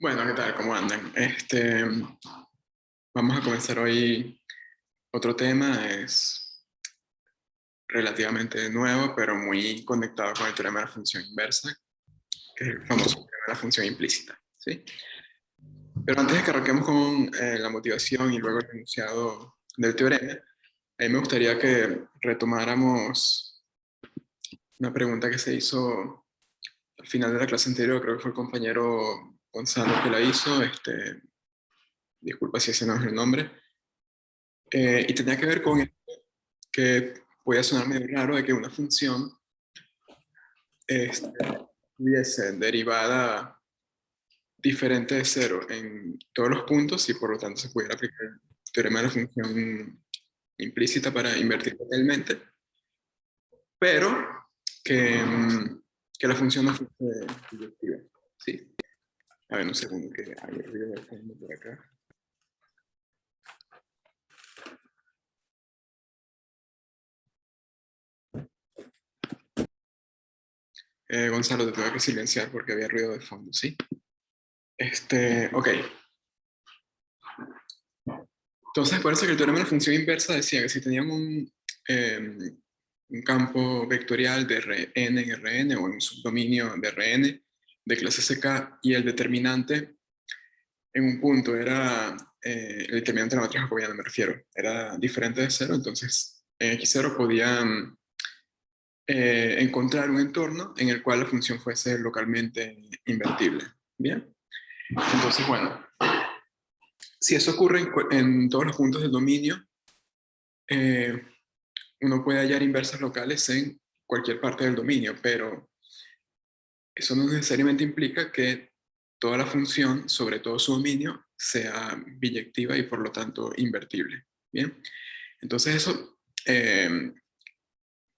Bueno, ¿qué tal? ¿Cómo andan? Vamos a comenzar hoy otro tema, es relativamente nuevo, pero muy conectado con el teorema de la función inversa, que es el famoso teorema de la función implícita, ¿sí? Pero antes de que arranquemos con la motivación y luego el enunciado del teorema, a mí me gustaría que retomáramos una pregunta que se hizo al final de la clase anterior, creo que fue el compañero Gonzalo que la hizo, disculpa si ese no es el nombre. Y tenía que ver con que puede sonar medio raro de que una función tuviese derivada diferente de cero en todos los puntos y por lo tanto se pudiera aplicar el teorema de la función implícita para invertir totalmente, pero que la función no fuese proyectiva. Sí. A ver, un segundo, que hay ruido de fondo por acá. Gonzalo, te tengo que silenciar porque había ruido de fondo, ¿sí? Ok. Entonces, acuérdense que el teorema de la función inversa decía que si teníamos un campo vectorial de Rn en Rn o en un subdominio de Rn de clase CK y el determinante en un punto era, el determinante de la matriz jacobiana me refiero, era diferente de cero, entonces en X0 podían encontrar un entorno en el cual la función fuese localmente invertible. ¿Bien? Entonces, bueno, si eso ocurre en todos los puntos del dominio, eh, uno puede hallar inversas locales en cualquier parte del dominio, pero eso no necesariamente implica que toda la función, sobre todo su dominio, sea biyectiva y por lo tanto invertible. ¿Bien? Entonces eso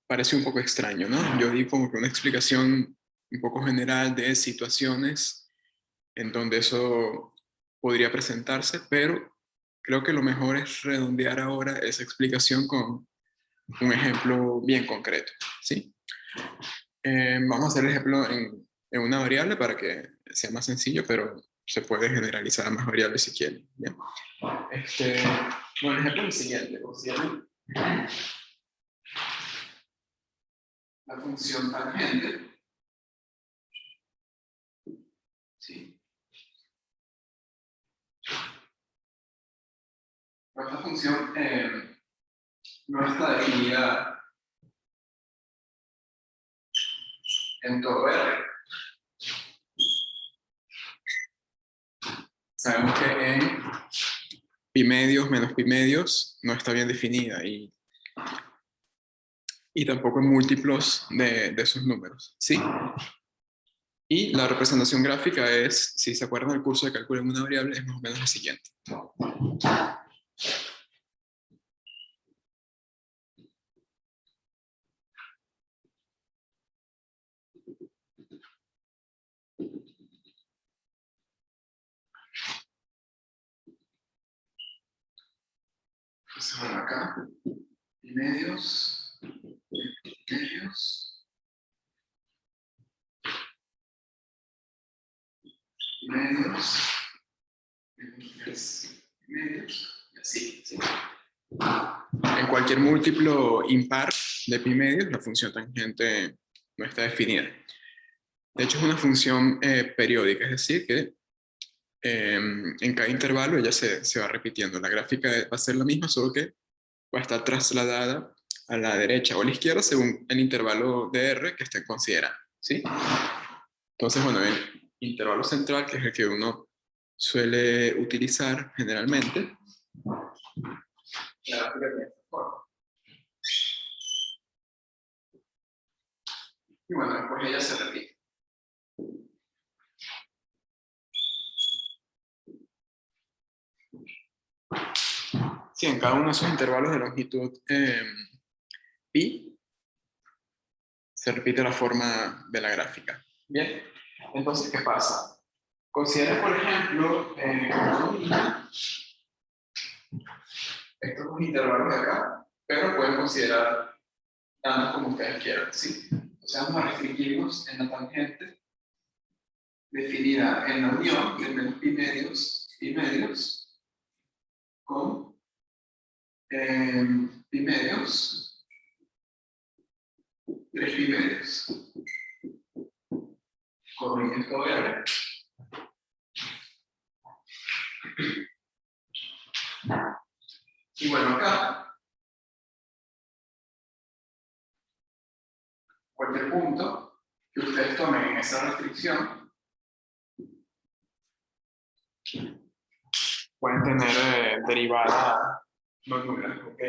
parece un poco extraño, ¿no? Yo di como que una explicación un poco general de situaciones en donde eso podría presentarse, pero creo que lo mejor es redondear ahora esa explicación con un ejemplo bien concreto, ¿sí? Vamos a hacer el ejemplo en una variable para que sea más sencillo, pero se puede generalizar a más variables si quieren. ¿Bien? Bueno, el ejemplo es el siguiente. Consideren la función tangente. ¿Sí? Esta función no está definida en todo R. Sabemos que en pi medios menos pi medios no está bien definida y tampoco en múltiplos de esos números, ¿sí? Y la representación gráfica es, si se acuerdan del curso de cálculo en una variable, es más o menos la siguiente. Entonces, bueno, acá, pi medios, pi medios, y así, ¿sí? En cualquier múltiplo impar de pi medios, la función tangente no está definida. De hecho, es una función periódica, es decir, que en cada intervalo ella se va repitiendo. La gráfica va a ser la misma, solo que va a estar trasladada a la derecha o a la izquierda según el intervalo de R que estén considerando, ¿sí? Entonces, bueno, el intervalo central, que es el que uno suele utilizar generalmente, la gráfica de esta forma. Y bueno, después ella se repite. Sí, en cada uno de esos intervalos de longitud pi, se repite la forma de la gráfica. Bien, entonces, ¿qué pasa? Considera, por ejemplo, estos dos intervalos de acá, pero pueden considerar tantos como ustedes quieran, ¿sí? O sea, vamos a restringirnos en la tangente definida en la unión de menos pi medios con pi medios, 3 pi medios. Con esto R. Y bueno, acá, cualquier punto que ustedes tomen en esa restricción, pueden tener derivada no nula, ¿ok?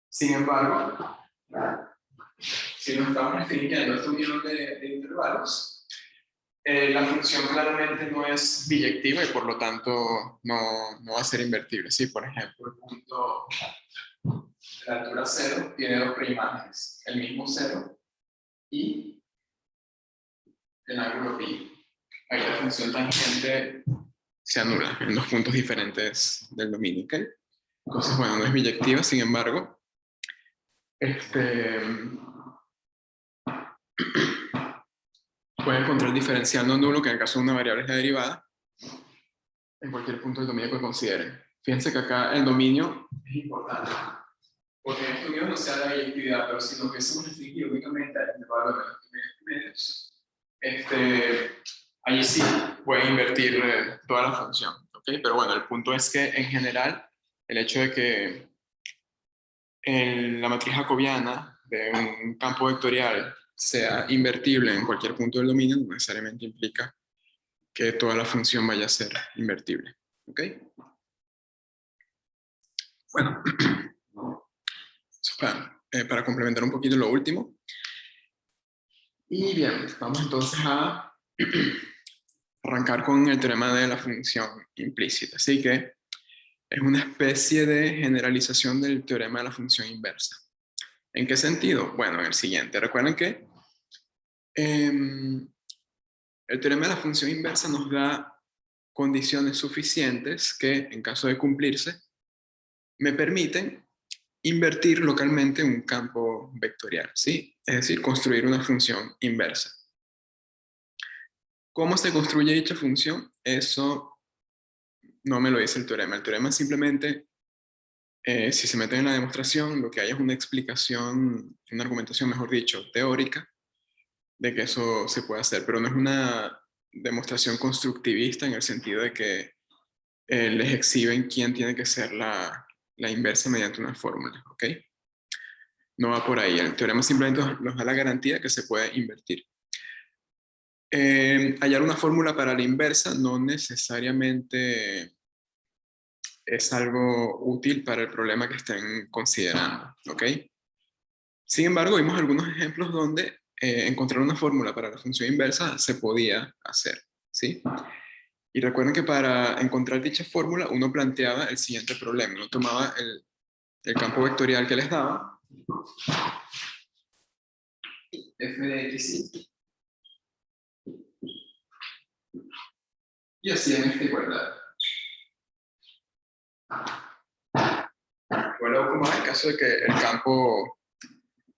Sin embargo, si nos estamos restringiendo a esta unión de intervalos, la función claramente no es biyectiva y por lo tanto no va a ser invertible. ¿Sí? Por ejemplo, el punto de la altura 0 tiene dos preimágenes, el mismo 0 y el ángulo pi. Ahí la función tangente se anula en dos puntos diferentes del dominio. ¿Okay? Entonces, bueno, no es biyectiva, sin embargo, puede encontrar el diferencial no nulo, que en el caso de una variable es la derivada, en cualquier punto del dominio que consideren. Fíjense que acá el dominio es importante, porque en este dominio no sea la biyectividad, pero si lo hubiésemos restringido únicamente al intervalo de los medios, allí sí puede invertir toda la función. ¿Okay? Pero bueno, el punto es que en general, el hecho de que la matriz jacobiana de un campo vectorial sea invertible en cualquier punto del dominio no necesariamente implica que toda la función vaya a ser invertible. ¿Ok? Bueno, para complementar un poquito lo último. Y bien, vamos entonces a arrancar con el teorema de la función implícita. Así que es una especie de generalización del teorema de la función inversa. ¿En qué sentido? Bueno, en el siguiente. Recuerden que el teorema de la función inversa nos da condiciones suficientes que, en caso de cumplirse, me permiten invertir localmente un campo vectorial, ¿sí? Es decir, construir una función inversa. ¿Cómo se construye dicha función? Eso no me lo dice el teorema. El teorema simplemente, si se mete en la demostración, lo que hay es una explicación, una argumentación, mejor dicho, teórica, de que eso se puede hacer, pero no es una demostración constructivista en el sentido de que les exhiben quién tiene que ser la inversa mediante una fórmula, ¿ok? No va por ahí. El teorema simplemente nos da la garantía de que se puede invertir. Hallar una fórmula para la inversa no necesariamente es algo útil para el problema que estén considerando, ¿ok? Sin embargo, vimos algunos ejemplos donde encontrar una fórmula para la función inversa se podía hacer, ¿sí? Y recuerden que para encontrar dicha fórmula uno planteaba el siguiente problema. Uno tomaba el campo vectorial que les daba, f de x, y hacían esta igualdad. Igual como en el caso de que el campo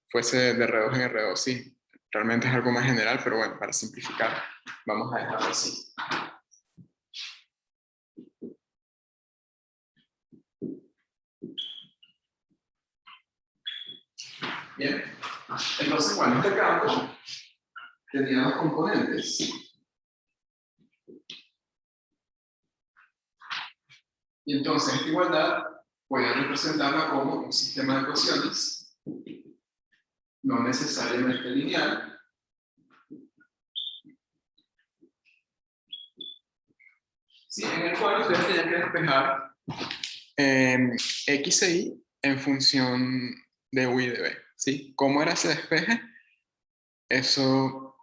fuese de R2 en R2, sí. Realmente es algo más general, pero bueno, para simplificar, vamos a dejarlo así. Bien, entonces, bueno, este campo tenía dos componentes. Y entonces esta igualdad puede representarla como un sistema de ecuaciones, no necesariamente lineal, sí, en el cual ustedes tienen que despejar x e y en función de u y de b. ¿Sí? ¿Cómo era ese despeje? Eso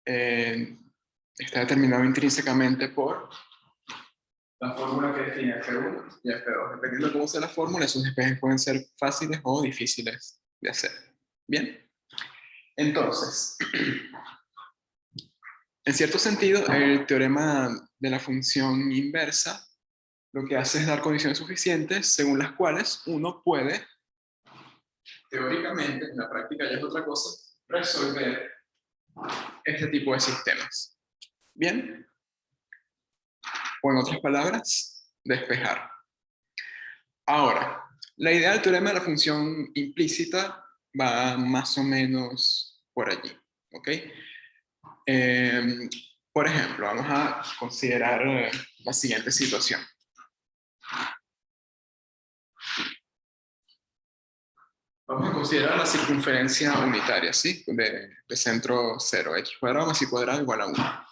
está determinado intrínsecamente por la fórmula que define F1 y F2. Dependiendo de cómo sea la fórmula, esos despejes pueden ser fáciles o difíciles de hacer. Bien. Entonces, en cierto sentido, el teorema de la función inversa lo que hace es dar condiciones suficientes según las cuales uno puede, teóricamente, en la práctica ya es otra cosa, resolver este tipo de sistemas. ¿Bien? O en otras palabras, despejar. Ahora, la idea del teorema de la función implícita va más o menos por allí. ¿Ok? Por ejemplo, vamos a considerar la siguiente situación. Vamos a considerar la circunferencia unitaria, ¿sí? De centro 0, x cuadrado más y cuadrado igual a 1.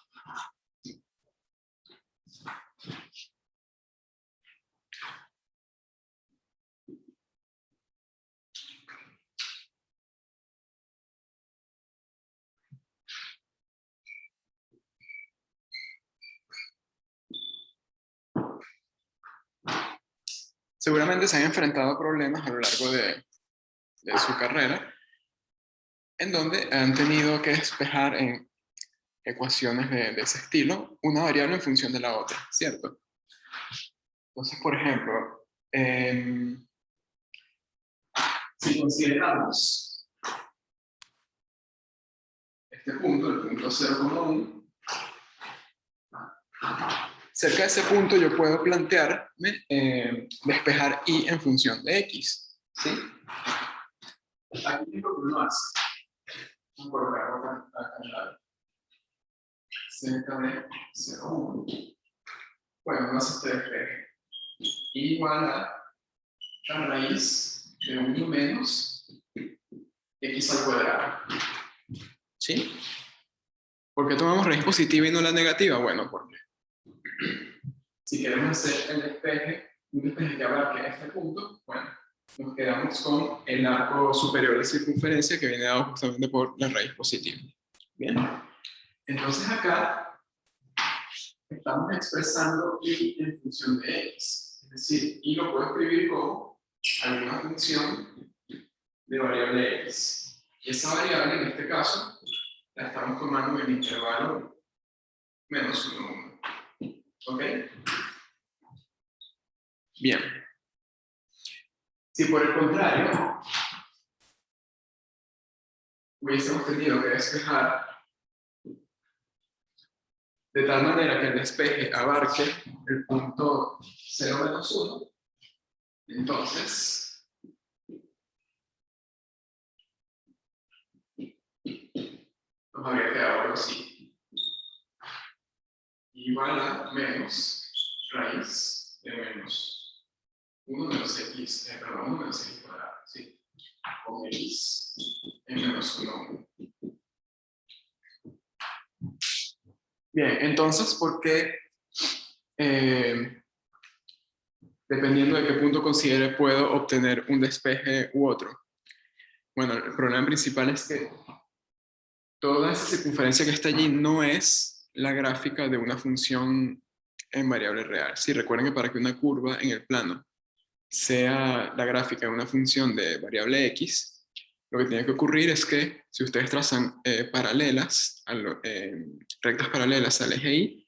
Seguramente se han enfrentado a problemas a lo largo de su carrera, en donde han tenido que despejar en ecuaciones de ese estilo una variable en función de la otra, ¿cierto? Entonces, por ejemplo, si consideramos este punto, el punto 0,1, cerca de ese punto yo puedo plantearme despejar y en función de x, ¿sí? Aquí es lo que uno hace. Vamos a colocarlo acá al lado. Cerca de 0,1. Bueno, no hace este despeje. Igual a la raíz de 1 menos x al cuadrado. ¿Sí? ¿Por qué tomamos raíz positiva y no la negativa? Bueno, porque si queremos hacer el despeje, un despeje que abarque este punto, bueno, nos quedamos con el arco superior de circunferencia que viene dado justamente por la raíz positiva. Bien. Entonces acá estamos expresando y en función de x. Es decir, y lo puedo escribir como alguna función de variable x. Y esa variable, en este caso, la estamos tomando en el intervalo menos 1, 1. ¿Ok? Bien. Si por el contrario hubiésemos tenido que despejar de tal manera que el despeje abarque el punto 0 menos 1, entonces nos habría quedado algo así. Igual a menos raíz de menos 1 menos x, perdón, 1 menos x cuadrado, ¿sí? Con x en menos 1, 1. Bien, entonces, ¿por qué? Dependiendo de qué punto considere, puedo obtener un despeje u otro. Bueno, el problema principal es que toda esa circunferencia que está allí no es la gráfica de una función en variable real. Sí, recuerden que para que una curva en el plano sea la gráfica de una función de variable x, lo que tiene que ocurrir es que si ustedes trazan rectas paralelas al eje y,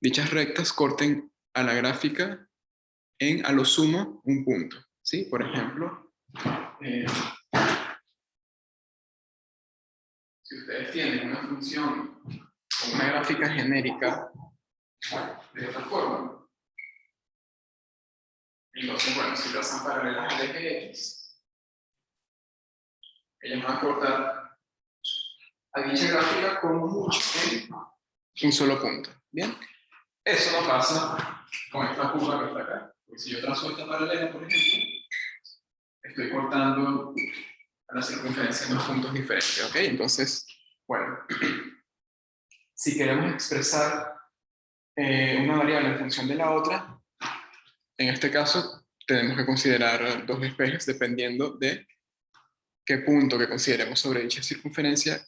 dichas rectas corten a la gráfica en a lo sumo un punto. ¿Sí? Por ejemplo, si ustedes tienen una función con una gráfica genérica de esta forma, entonces, bueno, si trazan paralelas al eje x, ellas van a cortar a dicha gráfica como mucho en un solo punto. ¿Bien? Eso no pasa con esta curva que está acá. Porque si yo trazo esta paralela, por ejemplo, estoy cortando a la circunferencia en dos puntos diferentes. ¿Ok? Entonces, bueno, si queremos expresar una variable en función de la otra, en este caso tenemos que considerar dos despejes dependiendo de qué punto que consideremos sobre dicha circunferencia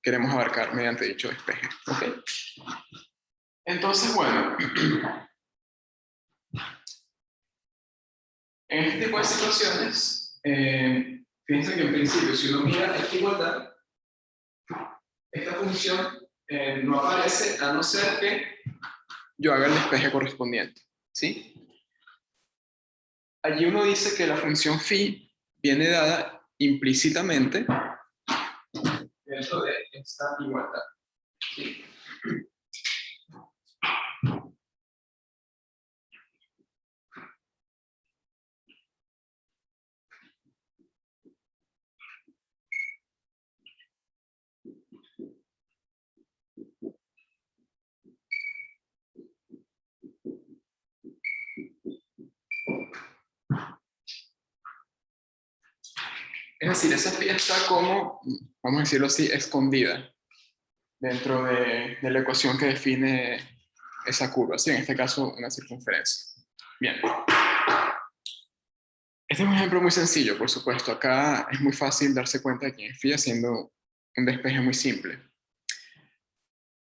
queremos abarcar mediante dicho despeje. ¿Okay? Entonces, bueno, en este tipo de situaciones, fíjense que en principio, si uno mira esta igualdad, esta función no aparece a no ser que yo haga el despeje correspondiente. ¿Sí? Allí uno dice que la función phi viene dada implícitamente de dentro de esta igualdad. ¿Sí? Es decir, esa phi está como, vamos a decirlo así, escondida dentro de la ecuación que define esa curva, ¿sí? En este caso, una circunferencia. Bien. Este es un ejemplo muy sencillo, por supuesto. Acá es muy fácil darse cuenta de quién es phi haciendo un despeje muy simple.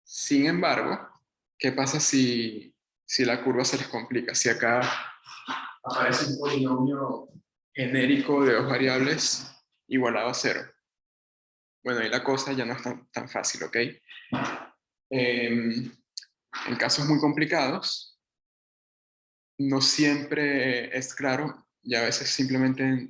Sin embargo, ¿qué pasa si la curva se les complica? Si acá aparece un polinomio genérico de dos variables igualado a 0. Bueno, ahí la cosa ya no es tan fácil, ¿ok? En casos muy complicados, no siempre es claro y a veces simplemente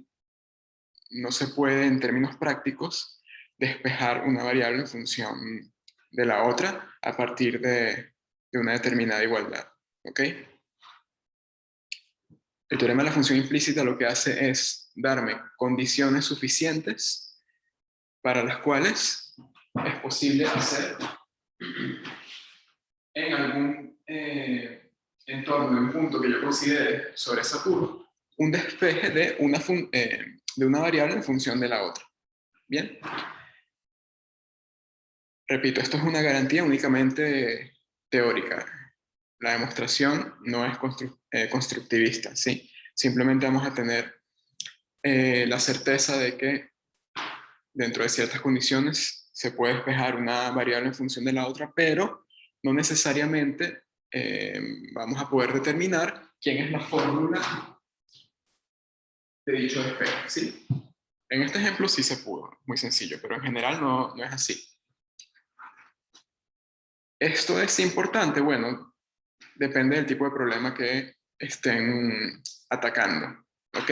no se puede, en términos prácticos, despejar una variable en función de la otra a partir de una determinada igualdad, ¿ok? El teorema de la función implícita lo que hace es darme condiciones suficientes para las cuales es posible hacer en algún entorno, en un punto que yo considere sobre esa curva, un despeje de una variable en función de la otra. ¿Bien? Repito, esto es una garantía únicamente teórica. La demostración no es constructivista, ¿sí? Simplemente vamos a tener la certeza de que dentro de ciertas condiciones se puede despejar una variable en función de la otra, pero no necesariamente vamos a poder determinar quién es la fórmula de dicho despeje, ¿sí? En este ejemplo sí se pudo, muy sencillo, pero en general no es así. ¿Esto es importante? Bueno, depende del tipo de problema que estén atacando, ¿ok?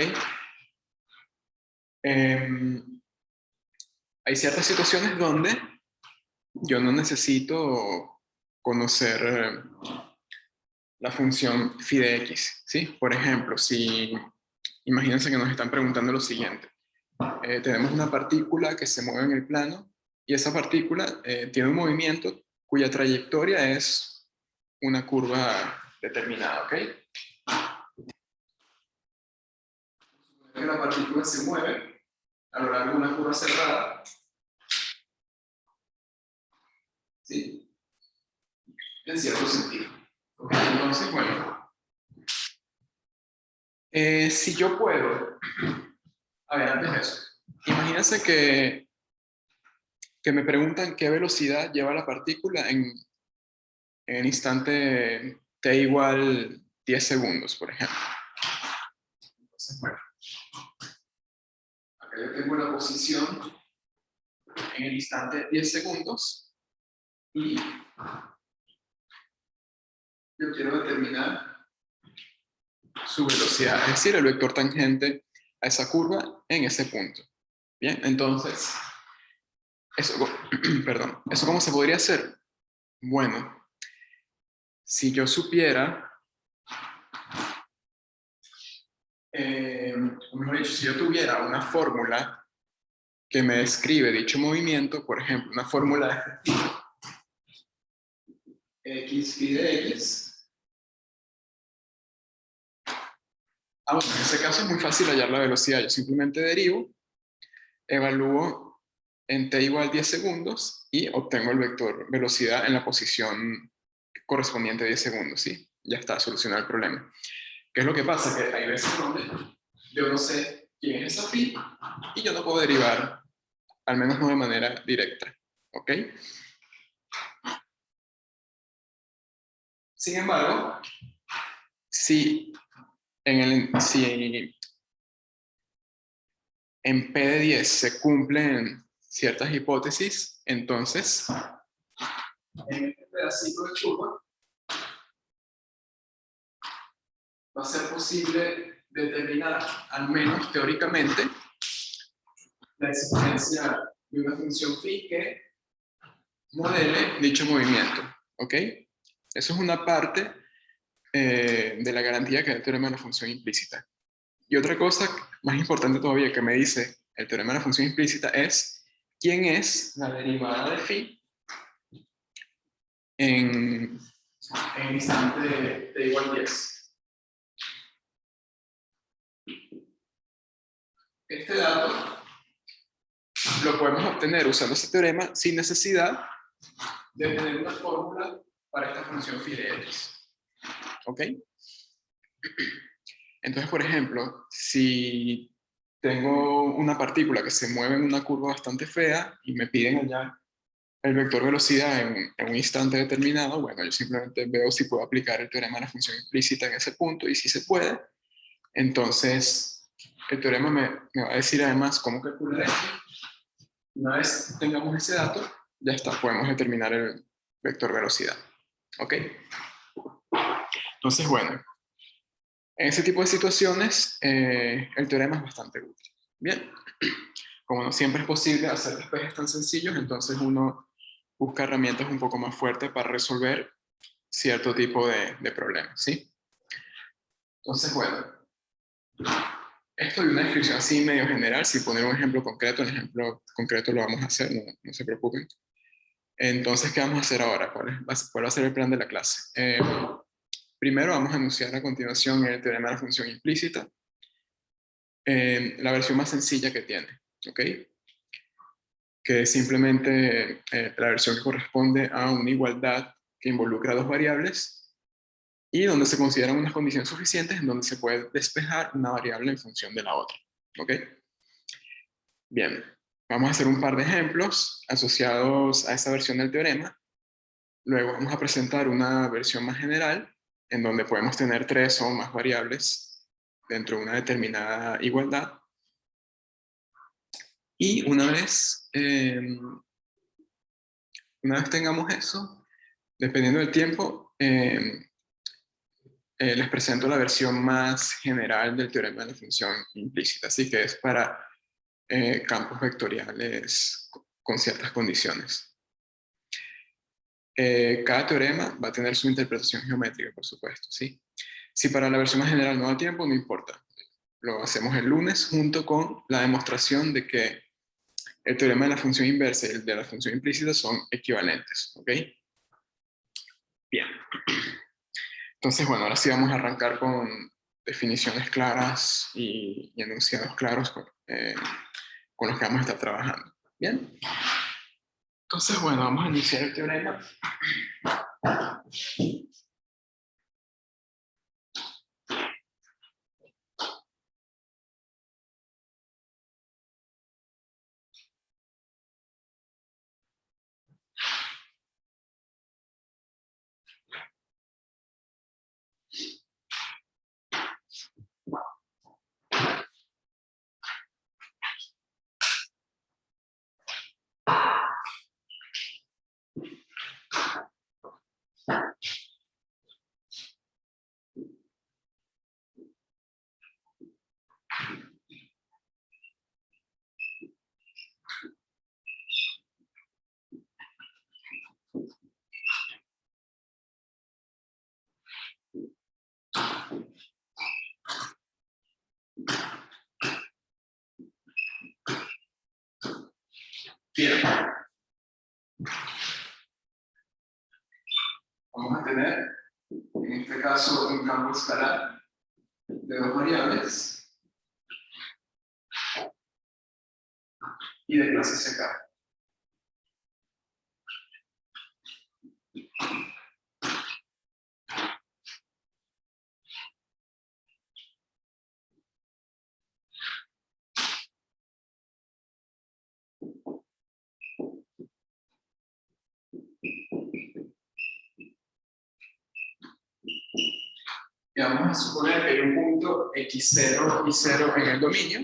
Hay ciertas situaciones donde yo no necesito conocer la función phi de x, ¿sí? Por ejemplo, si imagínense que nos están preguntando lo siguiente. Tenemos una partícula que se mueve en el plano y esa partícula tiene un movimiento cuya trayectoria es una curva determinada, ¿ok? Que la partícula se mueve a lo largo de una curva cerrada, ¿sí? En cierto sentido. ¿Okay? Entonces, bueno, si yo puedo, a ver, antes de eso, imagínense que me preguntan qué velocidad lleva la partícula en el instante t igual 10 segundos, por ejemplo. Entonces, bueno, acá yo tengo la posición en el instante 10 segundos y yo quiero determinar su velocidad, es decir, el vector tangente a esa curva en ese punto. Bien, entonces, perdón, ¿eso cómo se podría hacer? Bueno, si yo supiera, o mejor dicho, si yo tuviera una fórmula que me describe dicho movimiento, por ejemplo, una fórmula de este tipo, x phi de x. Bueno, en ese caso es muy fácil hallar la velocidad. Yo simplemente derivo, evalúo en t igual 10 segundos y obtengo el vector velocidad en la posición correspondiente a 10 segundos, ¿sí? Ya está, solucionado el problema. ¿Qué es lo que pasa? Que hay veces donde yo no sé quién es esa phi y yo no puedo derivar, al menos no de manera directa, ¿ok? Sin embargo, si en P de 10 se cumplen ciertas hipótesis, entonces en este pedacito de curva va a ser posible determinar, al menos teóricamente, la existencia de una función phi que modele dicho movimiento, ¿ok? Eso es una parte de la garantía que da el teorema de la función implícita. Y otra cosa más importante todavía que me dice el teorema de la función implícita es quién es la derivada de phi en instante de igual 10. Este dato lo podemos obtener usando este teorema sin necesidad de tener una fórmula para esta función phi de x. ¿Ok? Entonces, por ejemplo, si tengo una partícula que se mueve en una curva bastante fea y me piden allá el vector velocidad en un instante determinado, bueno, yo simplemente veo si puedo aplicar el teorema de la función implícita en ese punto, y si se puede, entonces el teorema me va a decir además cómo calcular esto. Una vez tengamos ese dato, ya está, podemos determinar el vector velocidad. ¿Ok? Entonces, bueno, en ese tipo de situaciones, el teorema es bastante útil. Bien, como no siempre es posible hacer despejes tan sencillos, entonces uno busca herramientas un poco más fuertes para resolver cierto tipo de problemas, ¿sí? Entonces, bueno, esto de una descripción así medio general, si poner un ejemplo concreto, el ejemplo concreto lo vamos a hacer, no se preocupen. Entonces, ¿qué vamos a hacer ahora? ¿Cuál va a ser el plan de la clase? Primero vamos a enunciar a continuación el teorema de la función implícita, la versión más sencilla que tiene, ¿ok? Que es simplemente la versión que corresponde a una igualdad que involucra dos variables y donde se consideran unas condiciones suficientes en donde se puede despejar una variable en función de la otra, ¿ok? Bien, vamos a hacer un par de ejemplos asociados a esa versión del teorema. Luego vamos a presentar una versión más general en donde podemos tener tres o más variables dentro de una determinada igualdad. Y una vez tengamos eso, dependiendo del tiempo, les presento la versión más general del teorema de la función implícita, así que es para campos vectoriales con ciertas condiciones. Cada teorema va a tener su interpretación geométrica, por supuesto, ¿sí? Si para la versión más general no da tiempo, no importa. Lo hacemos el lunes junto con la demostración de que el teorema de la función inversa y el de la función implícita son equivalentes, ¿ok? Bien. Entonces, bueno, ahora sí vamos a arrancar con definiciones claras y enunciados claros con los que vamos a estar trabajando. Bien. Entonces, bueno, vamos a iniciar el teorema. Bien. Vamos a tener, en este caso, un campo escalar de dos variables y de clase CK. Y vamos a suponer que hay un punto x0 y 0 en el dominio.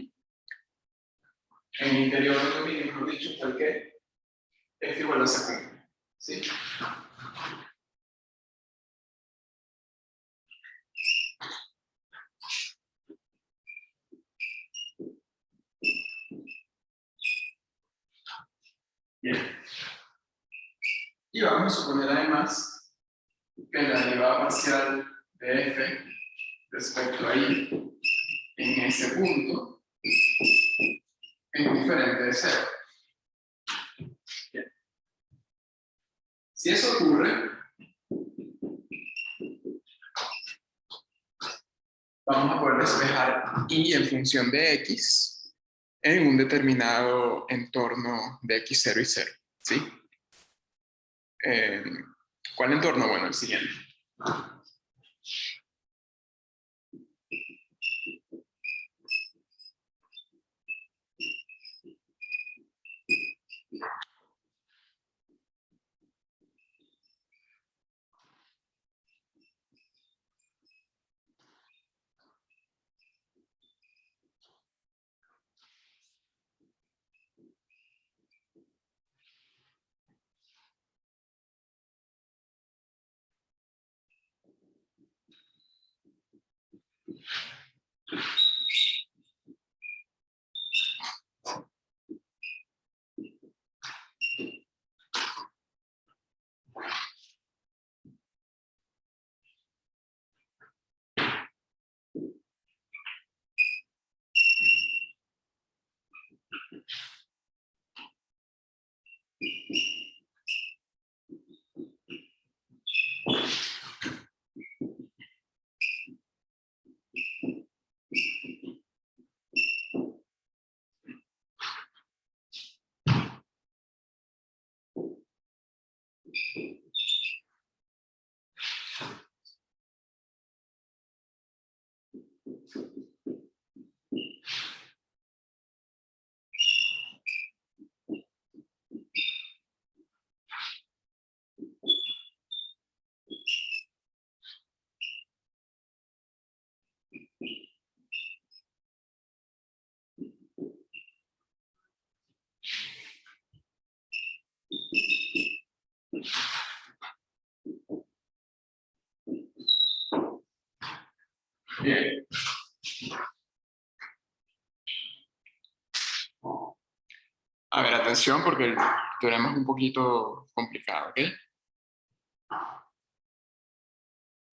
En el interior del dominio, mejor dicho, tal que f igual a ese punto. ¿Sí? Bien. Y vamos a suponer además que la derivada parcial de f respecto a y en ese punto es diferente de 0. Bien. Si eso ocurre, vamos a poder despejar y en función de x en un determinado entorno de x0 y 0. ¿Sí? ¿Cuál entorno? Bueno, el siguiente. Bien. A ver, atención porque el teorema es un poquito complicado, ¿ok?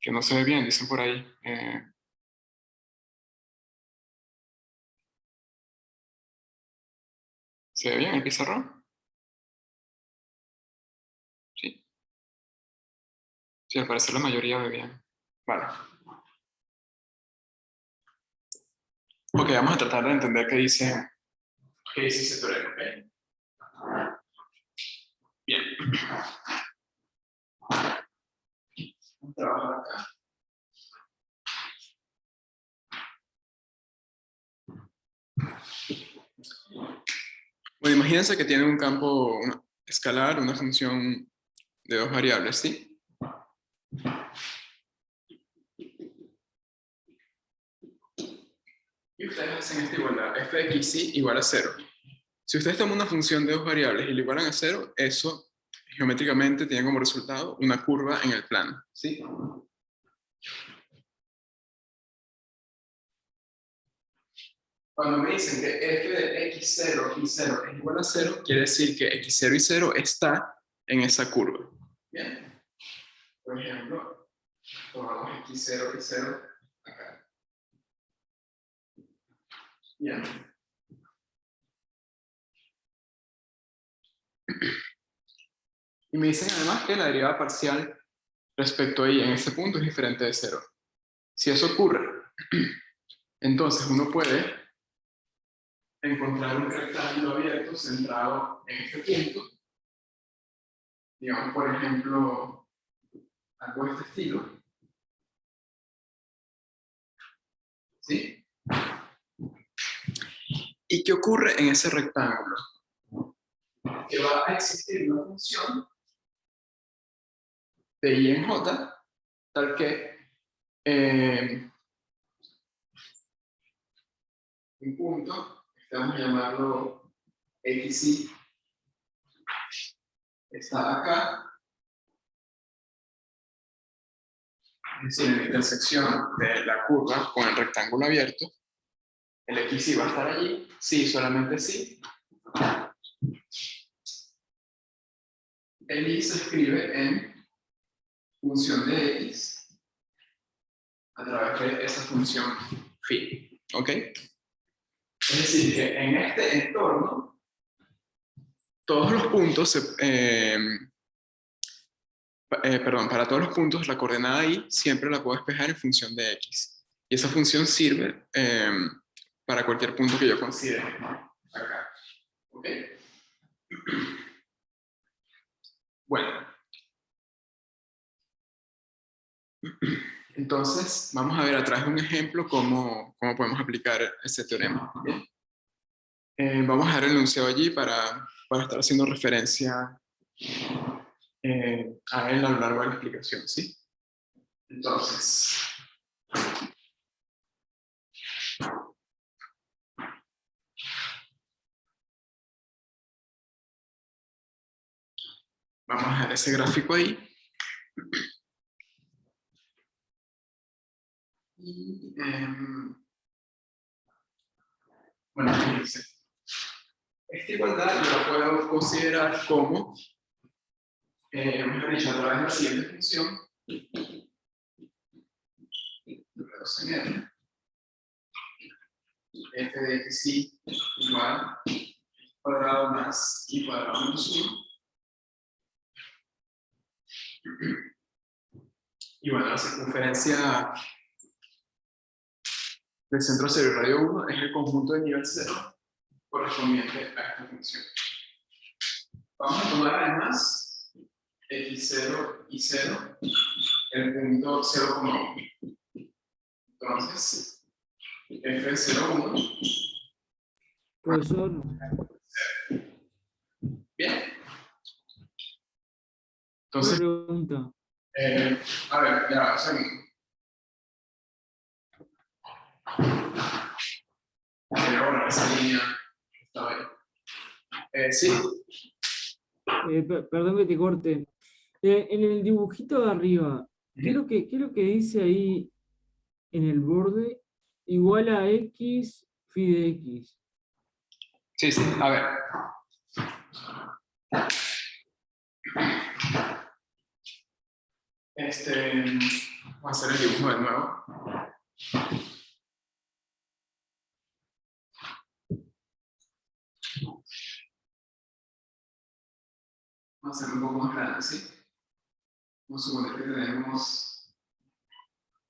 Que no se ve bien, dicen por ahí. ¿Se ve bien el pizarrón? Sí. Sí, al parecer la mayoría ve bien. Vale. Ok, vamos a tratar de entender qué dice ese teorema, ¿ok? Bien. Vamos a trabajar acá. Bueno, imagínense que tienen un campo escalar, una función de dos variables, ¿sí? Y ustedes hacen esta igualdad, f de x y igual a 0. Si ustedes toman una función de dos variables y la igualan a 0, eso geométricamente tiene como resultado una curva en el plano, ¿sí? Cuando me dicen que f de x0 y 0 es igual a 0, quiere decir que x0 y 0 está en esa curva. Bien. Por ejemplo, tomamos x0 y 0 acá. Bien. Y me dicen además que la derivada parcial respecto a y en este punto es diferente de 0. Si eso ocurre, entonces uno puede encontrar un rectángulo abierto centrado en este punto. Digamos, por ejemplo, algo de este estilo. ¿Sí? ¿Y qué ocurre en ese rectángulo? Que va a existir una función de y en j, tal que un punto, vamos a llamarlo xy, está acá, es decir, en la intersección de la curva con el rectángulo abierto. El xy va a estar allí, sí, solamente sí. el y se escribe en función de x a través de esa función phi. ¿Ok? Es decir, que en este entorno, todos los puntos, perdón, para todos los puntos, la coordenada y siempre la puedo despejar en función de x. Y esa función sirve para cualquier punto que yo considere acá. ¿Ok? Bueno. Entonces, vamos a ver a través de un ejemplo cómo podemos aplicar ese teorema. ¿Bien? Vamos a dejar el enunciado allí para estar haciendo referencia a él a lo largo de la explicación, ¿sí? Entonces, vamos a dejar ese gráfico ahí. Y, bueno, fíjense. Esta igualdad yo la puedo considerar como, mejor dicho, a través de la siguiente función, f de x igual cuadrado más y cuadrado menos 1. Y bueno, la circunferencia del centro 0 y radio 1 es el conjunto de nivel 0 correspondiente a esta función. Vamos a tomar además x0 y 0, el punto 0,1. Entonces, f01. Profesor. Bien. Una Entonces, pregunta. a ver, ya, un segundo. Ahora esa línea estaba ahí. Sí. Perdón que te corte. En el dibujito de arriba, ¿qué es lo que dice ahí en el borde? Igual a x phi de x. Sí, sí, a ver. Vamos a hacer el dibujo de nuevo. Vamos a hacerlo un poco más grande, ¿sí? Vamos a suponer que tenemos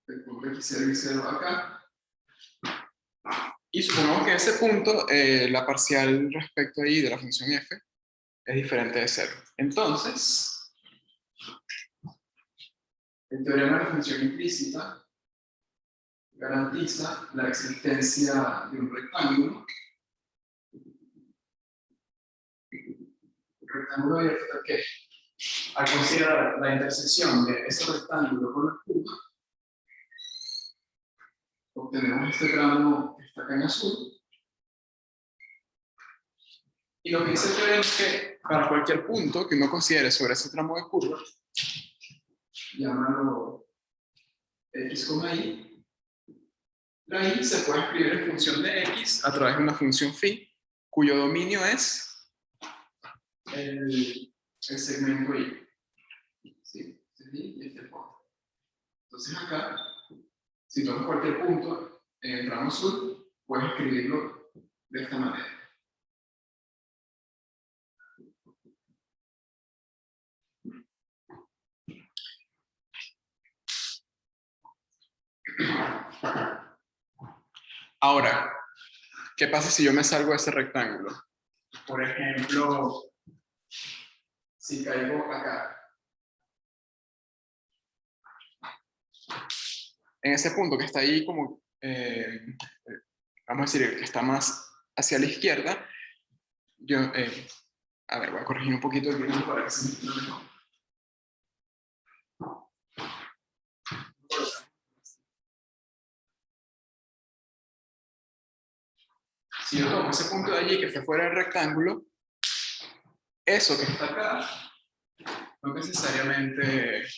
el punto x0 y 0 acá. Y supongamos que en ese punto la parcial respecto ahí de la función f es diferente de 0. Entonces, el teorema de la función implícita garantiza la existencia de un rectángulo. Un rectángulo abierto que, al considerar la intersección de ese rectángulo con la curva, obtenemos este tramo que está acá en azul. Y lo que dice el teorema es que para cualquier punto que uno considere sobre ese tramo de curva, llámalo x, y, la y se puede escribir en función de x a través de una función phi, cuyo dominio es el segmento y. ¿Sí? Este y este punto. Entonces acá, si tomas cualquier punto en el tramo azul, puedes escribirlo de esta manera. Ahora, ¿qué pasa si yo me salgo de ese rectángulo? Por ejemplo, si caigo acá, en ese punto que está ahí como, vamos a decir, que está más hacia la izquierda, yo, a ver, voy a corregir un poquito el dibujo para que se entienda mejor. Si yo tomo ese punto de allí que fue fuera del rectángulo, eso que está acá no necesariamente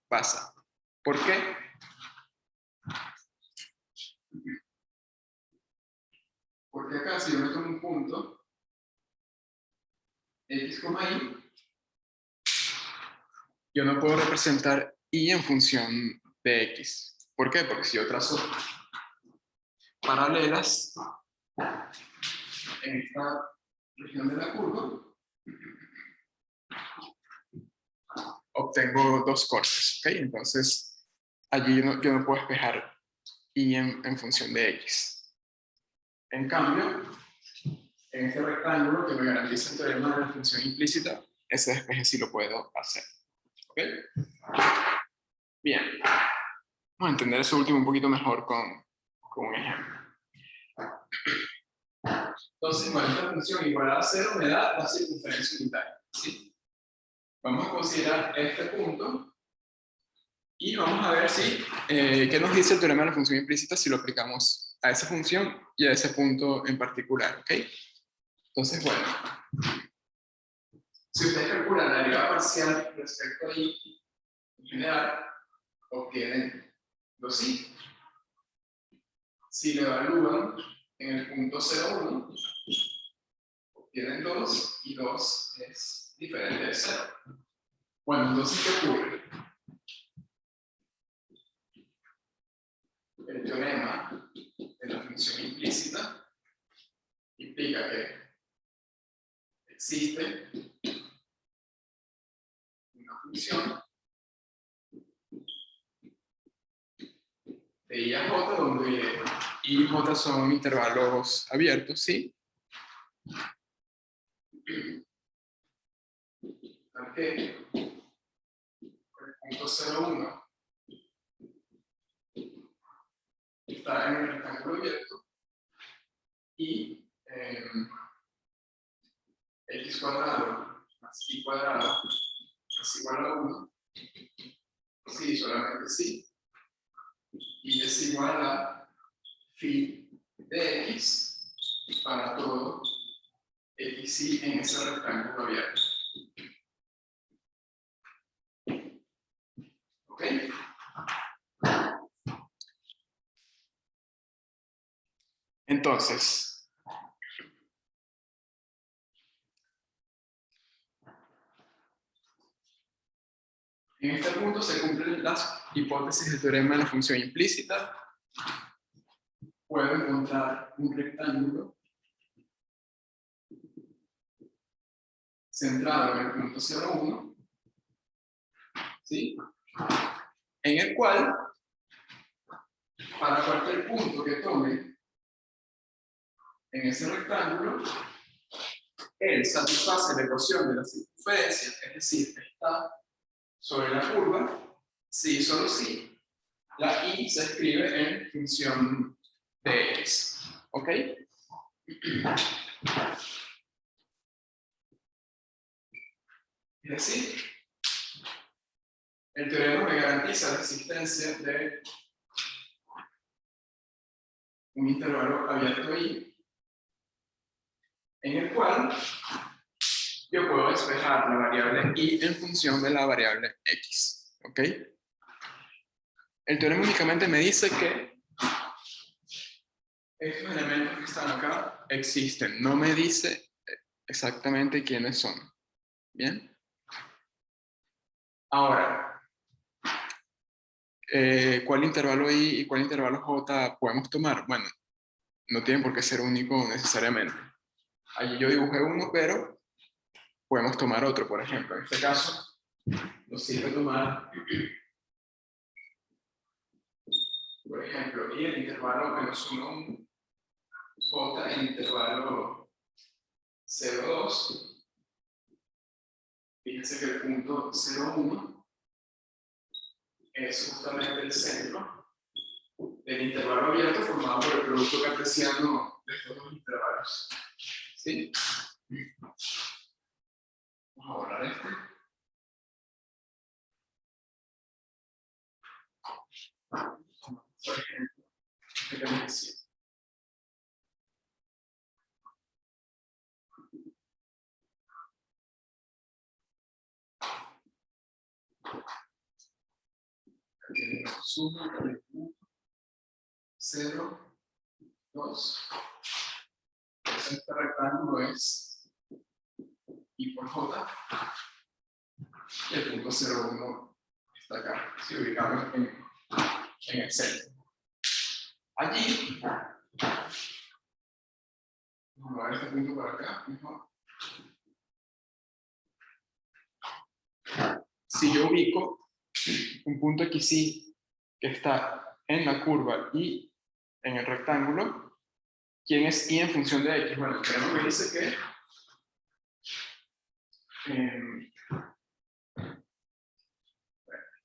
pasa. ¿Por qué? Porque acá si yo meto un punto x, y, yo no puedo representar y en función de x. ¿Por qué? Porque si yo trazo paralelas en esta región de la curva, obtengo dos cortes, ¿ok? Entonces, allí yo no puedo despejar y en función de x. En cambio, en este rectángulo que me garantiza el teorema de la función implícita, ese despeje sí lo puedo hacer, ¿ok? Bien. Vamos a entender eso último un poquito mejor con un ejemplo. Entonces, bueno, esta función igual a 0 me da la circunferencia unitaria, ¿sí? Vamos a considerar este punto y vamos a ver si, qué nos dice el teorema de la función implícita si lo aplicamos a esa función y a ese punto en particular, ¿ok? Entonces, bueno, si ustedes calculan la derivada parcial respecto a y, en general, obtienen 2i. Si lo evalúan en el punto 0,1, obtienen 2 y 2 es diferente de 0. Bueno, entonces, ¿qué ocurre? El teorema de la función implícita implica que existe una función de I a J, donde I y J son intervalos abiertos, ¿sí? Que el punto 0,1 está en el rectángulo abierto y x cuadrado más y cuadrado es igual a 1, sí, solamente sí, y es igual a phi de x para todo x y en ese rectángulo abierto. ¿Ok? Entonces, en este punto se cumplen las hipótesis del teorema de la función implícita. Puedo encontrar un rectángulo centrado en el punto 0,1, ¿sí? En el cual, para cualquier punto que tome en ese rectángulo, él satisface la ecuación de la circunferencia, es decir, está sobre la curva, sí, solo sí, la y se escribe en función de x. ¿Ok? Es decir, el teorema me garantiza la existencia de un intervalo abierto y en el cual yo puedo despejar la variable y en función de la variable x. ¿Ok? El teorema únicamente me dice que estos elementos que están acá existen. No me dice exactamente quiénes son. ¿Bien? Ahora, ¿cuál intervalo I y cuál intervalo J podemos tomar? Bueno, no tienen por qué ser único necesariamente. Allí yo dibujé uno, pero podemos tomar otro, por ejemplo. En este caso, nos sirve tomar, por ejemplo, I el intervalo menos 1, J el intervalo 0,2. Fíjense que el punto 0,1 es justamente el centro del intervalo abierto formado por el producto cartesiano de estos dos intervalos. ¿Sí? Vamos a borrar este. Por ejemplo, ¿qué te decía? Suma del punto 0, 2. Este rectángulo es I por J. y el punto 0,1 está acá, si ubicamos en el centro. Allí, vamos a ver este punto por acá, mejor. Si yo ubico un punto XY que está en la curva y en el rectángulo, ¿quién es Y en función de X? Bueno, el teorema me dice que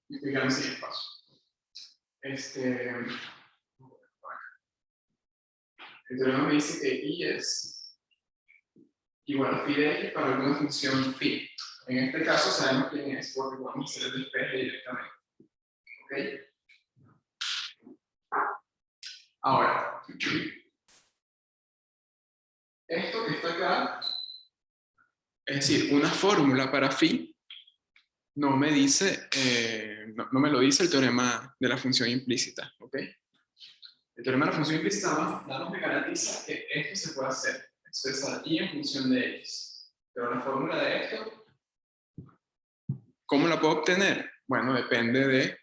digamos el siguiente paso. El teorema me dice que Y es igual a phi de X para alguna función phi. En este caso sabemos quién es porque podemos hacer el despeje directamente. ¿Ok? Ahora, esto que está acá, es decir, una fórmula para phi, no me dice, no me lo dice el teorema de la función implícita. ¿Ok? El teorema de la función implícita nada más me garantiza que esto se puede hacer, expresar Y en función de X. Pero la fórmula de esto, ¿cómo la puedo obtener? Bueno, depende de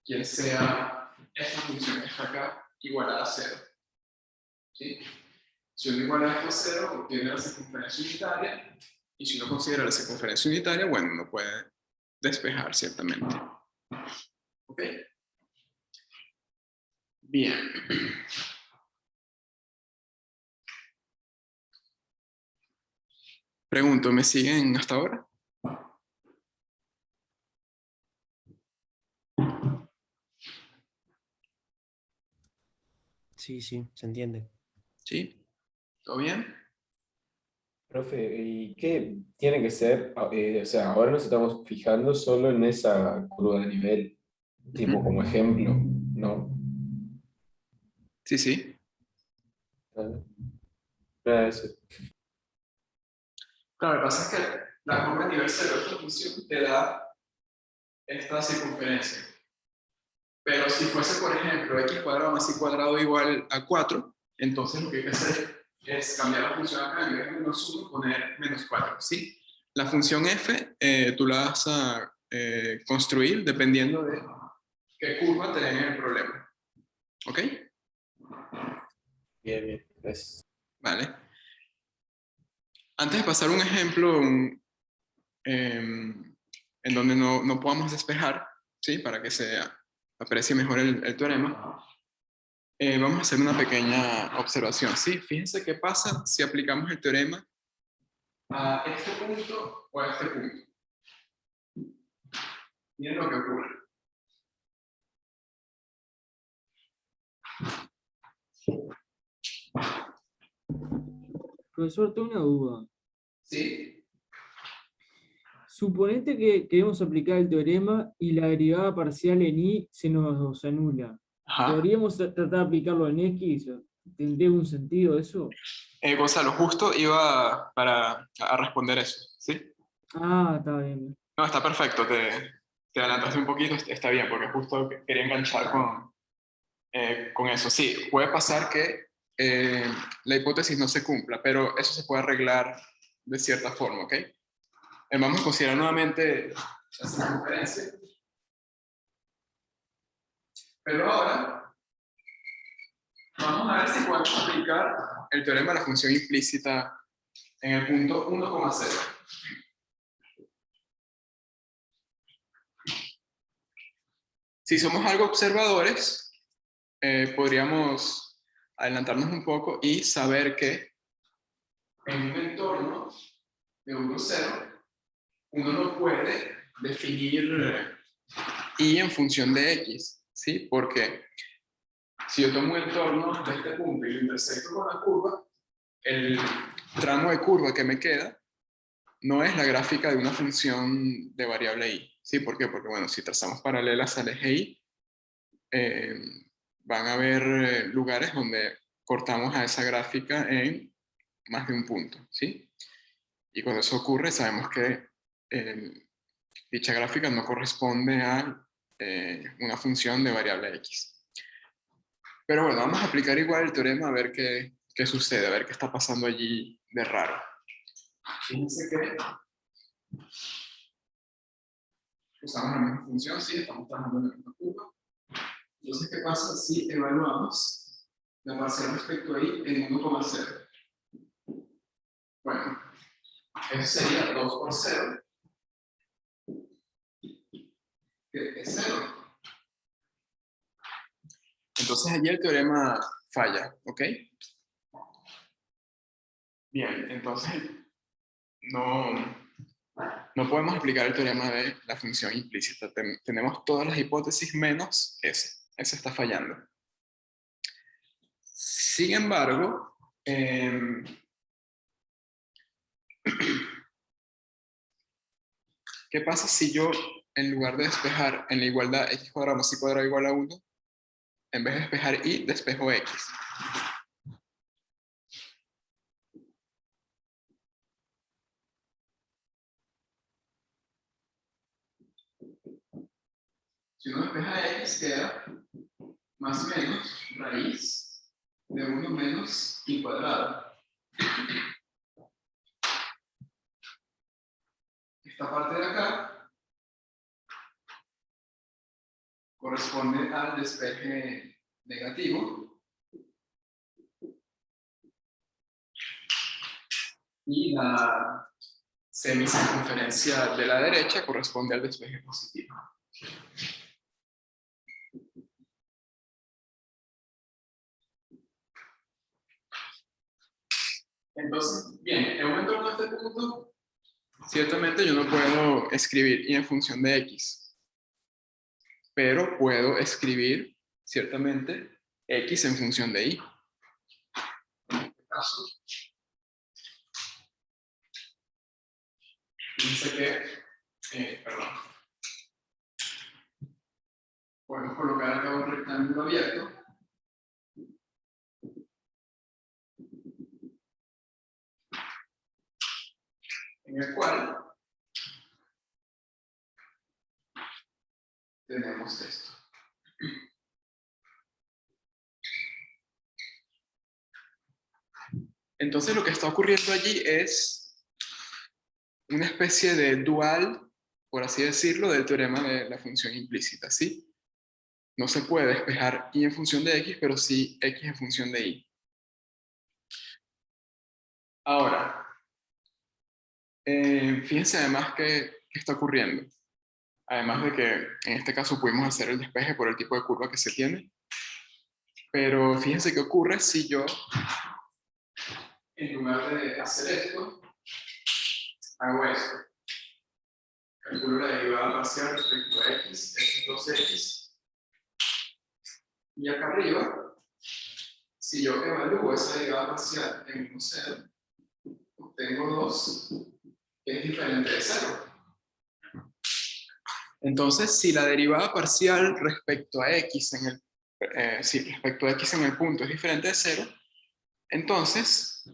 quién sea esta función que está acá igualada a 0. ¿Sí? Si uno iguala esto a 0, obtiene la circunferencia unitaria, y si uno considera la circunferencia unitaria, bueno, uno puede despejar ciertamente. ¿Ok? Bien. Pregunto, ¿me siguen hasta ahora? Sí, sí, se entiende. ¿Sí? ¿Todo bien? Profe, ¿y qué tiene que ser? O sea, ahora nos estamos fijando solo en esa curva de nivel, tipo como ejemplo, ¿no? Sí, sí. Ah, nada, eso. Claro, lo que pasa es que la curva de nivel 0 de esta función te da esta circunferencia. Pero si fuese, por ejemplo, x cuadrado más y cuadrado igual a 4, entonces lo que hay que hacer es cambiar la función acá, en vez de menos 1, poner menos 4, ¿sí? La función f tú la vas a construir dependiendo de qué curva te den en el problema. ¿Ok? Bien, bien, gracias. Vale. Antes de pasar un ejemplo en donde no podamos despejar, ¿sí? Para que se aprecie mejor el teorema, vamos a hacer una pequeña observación. ¿Sí? Fíjense qué pasa si aplicamos el teorema a este punto o a este punto. Miren lo que ocurre. Profesor, tengo una duda. ¿Sí? Suponete que queremos aplicar el teorema y la derivada parcial en y se nos anula. Ajá. ¿Podríamos tratar de aplicarlo en x? ¿Tendría un sentido eso? Gonzalo, justo iba a responder eso. ¿Sí? Ah, está bien. No, está perfecto. Te adelantaste un poquito, está bien, porque justo quería enganchar con eso. Sí, puede pasar que la hipótesis no se cumpla, pero eso se puede arreglar de cierta forma, ¿ok? Vamos a considerar nuevamente la circunferencia. Pero ahora vamos a ver si podemos aplicar el teorema de la función implícita en el punto 1,0. Si somos algo observadores, podríamos adelantarnos un poco y saber que en un entorno de 1,0, uno no puede definir y en función de x, ¿sí? Porque si yo tomo un entorno de este punto y lo intersecto con la curva, el tramo de curva que me queda no es la gráfica de una función de variable y. ¿Sí? ¿Por qué? Porque, bueno, si trazamos paralelas al eje y, van a haber lugares donde cortamos a esa gráfica en más de un punto, ¿sí? Y cuando eso ocurre, sabemos que dicha gráfica no corresponde a una función de variable x. Pero bueno, vamos a aplicar igual el teorema a ver qué sucede, a ver qué está pasando allí de raro. Fíjense que usamos la misma función, sí, estamos trabajando en la misma curva. Entonces, ¿qué pasa si evaluamos la parcial respecto a y en 1,0? Bueno, eso sería 2 por 0, que es 0. Entonces allí el teorema falla, ¿ok? Bien, entonces no podemos aplicar el teorema de la función implícita. Tenemos todas las hipótesis menos esa. Esa está fallando. Sin embargo, ¿qué pasa si yo, en lugar de despejar en la igualdad x cuadrado más y cuadrado igual a 1, en vez de despejar y, despejo x? Si uno despeja x, queda más o menos raíz de 1 menos y cuadrado. Esta parte de acá corresponde al despeje negativo y la semicircunferencia de la derecha corresponde al despeje positivo. Entonces, bien, en un entorno de este punto, ciertamente yo no puedo escribir y en función de x, pero puedo escribir ciertamente x en función de y. En este caso, dice que, podemos colocar acá un rectángulo abierto. En el cual tenemos esto. Entonces lo que está ocurriendo allí es una especie de dual, por así decirlo, del teorema de la función implícita, ¿sí? No se puede despejar y en función de x, pero sí x en función de y. Ahora, fíjense además qué está ocurriendo. Además de que en este caso pudimos hacer el despeje por el tipo de curva que se tiene. Pero fíjense qué ocurre si yo, en lugar de hacer esto, hago esto. Calculo la derivada parcial respecto a x, x es 2x. Y acá arriba, si yo evalúo esa derivada parcial en 1,0, obtengo 2, que es diferente de 0. Entonces, si la derivada parcial respecto a x en el, respecto a x en el punto es diferente de 0, entonces,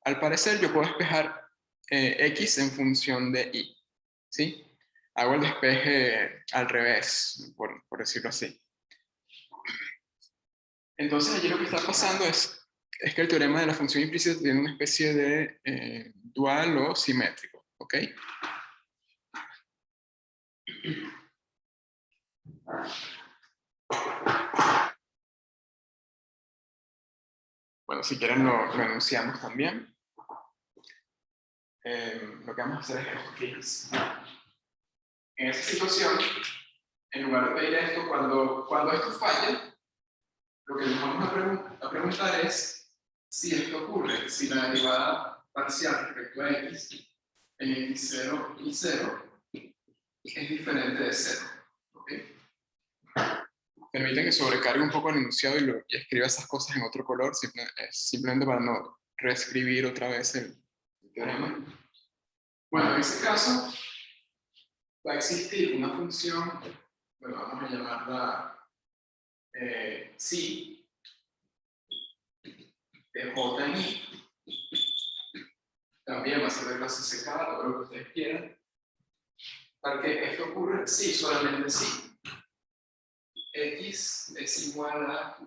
al parecer yo puedo despejar x en función de y. ¿Sí? Hago el despeje al revés, por decirlo así. Entonces, allí lo que está pasando es que el teorema de la función implícita tiene una especie de dual o simétrico. ¿Ok? Bueno, si quieren lo enunciamos también. Lo que vamos a hacer es esto, fíjense. En esa situación, en lugar de pedir esto, cuando esto falle, lo que nos vamos a preguntar es si esto ocurre, si la derivada parcial respecto a x en x0 y 0 es diferente de 0. ¿Okay? Permiten que sobrecargue un poco el enunciado y escriba esas cosas en otro color, simplemente para no reescribir otra vez el teorema. Bueno, en ese caso va a existir una función, bueno, vamos a llamarla psi de j en i. También va a ser de clase secada, todo lo que ustedes quieran. Para que esto ocurra, sí, solamente sí. X es igual a